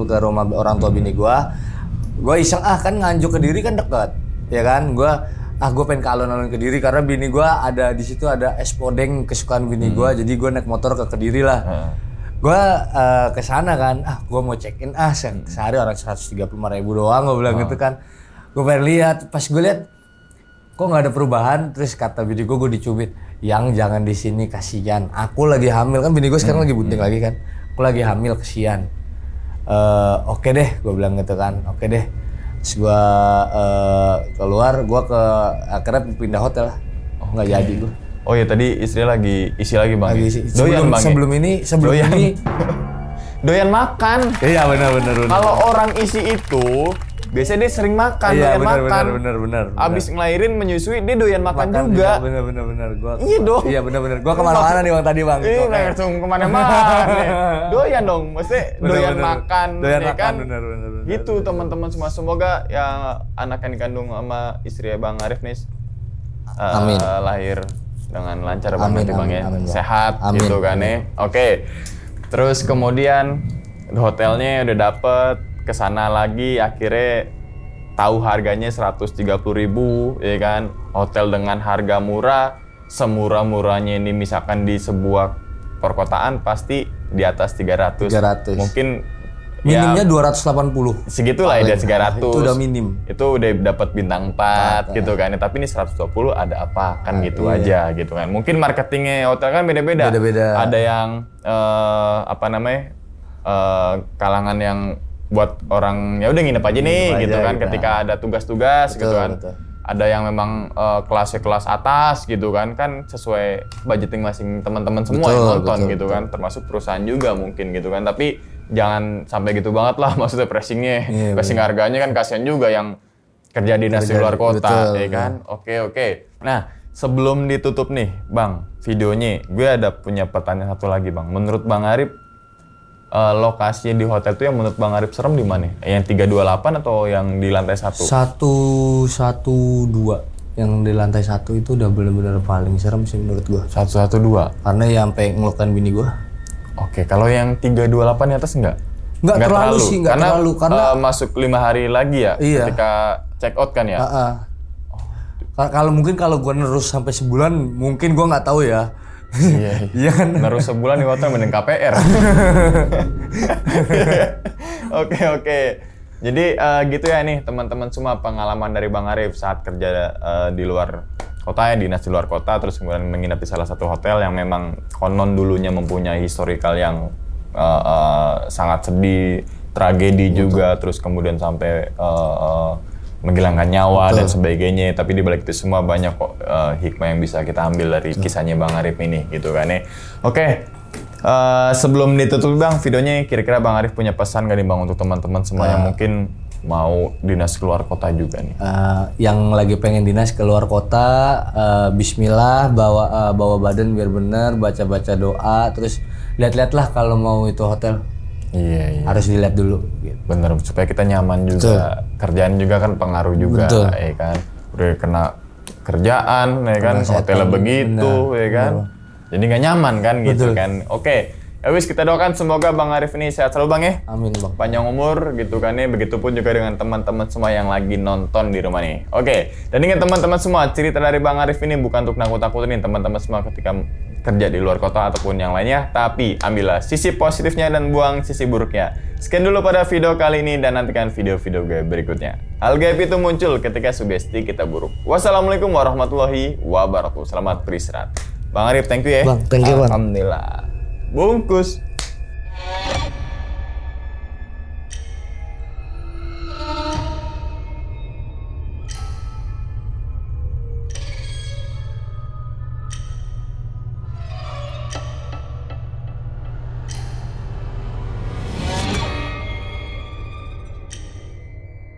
ke rumah orang tua bini gue iseng kan Nganjuk ke Kediri kan deket, ya kan, gue pengen ke alun-alun Kediri karena bini gue ada di situ, ada es podeng kesukaan bini gue, jadi gue naik motor ke Kediri lah. Gue ke sana kan, gue mau check in sehari orang 135.000 doang, gue bilang gitu kan. Gue pengen lihat, pas gue lihat kok nggak ada perubahan, terus kata bini gue dicubit, yang jangan di sini kasihan, aku lagi hamil kan, bini gue sekarang lagi bunting lagi kan, aku lagi hamil kasihan. Oke deh, gue bilang gitu kan, oke deh. Terus gue keluar, gue akhirnya pindah hotel lah, nggak jadi gue. Oh ya tadi istri lagi isi lagi bang. Doyan bang. Sebelum ini doyan makan. Iya benar. Kalau orang isi itu biasanya dia sering makan, iya, benar. Abis ngelahirin menyusui dia doyan makan juga. Iya, benar. Iya dong. Iya benar. Gua kemana-mana nih bang tadi bang. Iya langsung kemana-mana. Doyan dong, mesti doyan makan. Doyan ya makan kan? benar. Gitu teman-teman semua, semoga yang anak yang dikandung sama istri Bang Arif nih amin. Lahir dengan lancar amin, banget bang ya, amin, sehat amin, gitu kan ya. Oke. Terus kemudian hotelnya udah dapet, kesana lagi akhirnya tahu harganya 130.000 ya kan, hotel dengan harga murah, semurah-murahnya ini misalkan di sebuah perkotaan pasti di atas 300. Mungkin minimnya ya, 280. Segitulah ya, 300. Itu udah minim. Itu udah dapat bintang 4 gitu kan. Tapi ini 120 ada apa kan gitu aja gitu kan. Mungkin marketingnya hotel kan beda-beda. Ada yang kalangan yang buat orang ya udah nginep aja nih gitu kan, ketika ada tugas-tugas gitu kan. Betul. Ada yang memang kelasnya kelas atas gitu kan sesuai budgeting masing teman-teman semua yang nonton gitu kan, termasuk perusahaan juga mungkin gitu kan. Tapi jangan sampai gitu banget lah, maksudnya pressing harganya kan, kasihan juga yang kerja dinas di luar kota, ya kan. Oke. Nah, sebelum ditutup nih Bang videonya, gue ada punya pertanyaan satu lagi Bang. Menurut Bang Arif, lokasinya di hotel tuh yang menurut Bang Arif serem di mana? Yang 328 atau yang di lantai 1? 112. Yang di lantai 1 itu udah benar-benar paling serem sih menurut gua. 112. Karena ya sampai ngelukain bini gua. Oke, kalau yang 328 di atas enggak? Enggak terlalu sih, enggak terlalu. Karena masuk 5 hari lagi ya, ketika check out kan ya? Kalau gua nerus sampai sebulan, mungkin gua nggak tahu ya. Iya kan? Nerus sebulan di hotel mending KPR. Oke. Jadi gitu ya nih teman-teman semua, pengalaman dari Bang Arif saat kerja di luar kota, dinas di luar kota, terus kemudian menginap di salah satu hotel yang memang konon dulunya mempunyai historikal yang sangat sedih, tragedi juga, terus kemudian sampai menghilangkan nyawa dan sebagainya. Tapi di balik itu semua banyak kok hikmah yang bisa kita ambil dari kisahnya Bang Arif ini gitu kan ya. Oke. Sebelum ditutup Bang videonya, kira-kira Bang Arif punya pesan gak nih Bang untuk teman-teman semua yang mungkin mau dinas keluar kota juga nih? Yang lagi pengen dinas keluar kota, bismillah, bawa badan biar bener, baca-baca doa, terus lihat-lihatlah kalau mau itu hotel. Iya. Harus dilihat dulu. Gitu. Bener, supaya kita nyaman juga. Betul. Kerjaan juga kan pengaruh juga, ya kan. Udah kena kerjaan, ya kan, hotelnya begitu, ya kan. Jadi nggak nyaman kan, gitu kan. Oke. Ya wis, kita doakan semoga Bang Arif ini sehat selalu Bang ya. Amin Bang. Panjang umur gitu kan ya. Begitupun juga dengan teman-teman semua yang lagi nonton di rumah nih. Oke. Dan ingat teman-teman semua, cerita dari Bang Arif ini bukan untuk nakut-nakutin teman-teman semua ketika kerja di luar kota ataupun yang lainnya. Tapi ambillah sisi positifnya dan buang sisi buruknya. Sekian dulu pada video kali ini dan nantikan video-video gue berikutnya. Hal gaib itu muncul ketika sugesti kita buruk. Wassalamualaikum warahmatullahi wabarakatuh. Selamat beristirahat. Bang Arif, thank you ya. Bang, thank you Bang. Alhamdulillah. Bungkus.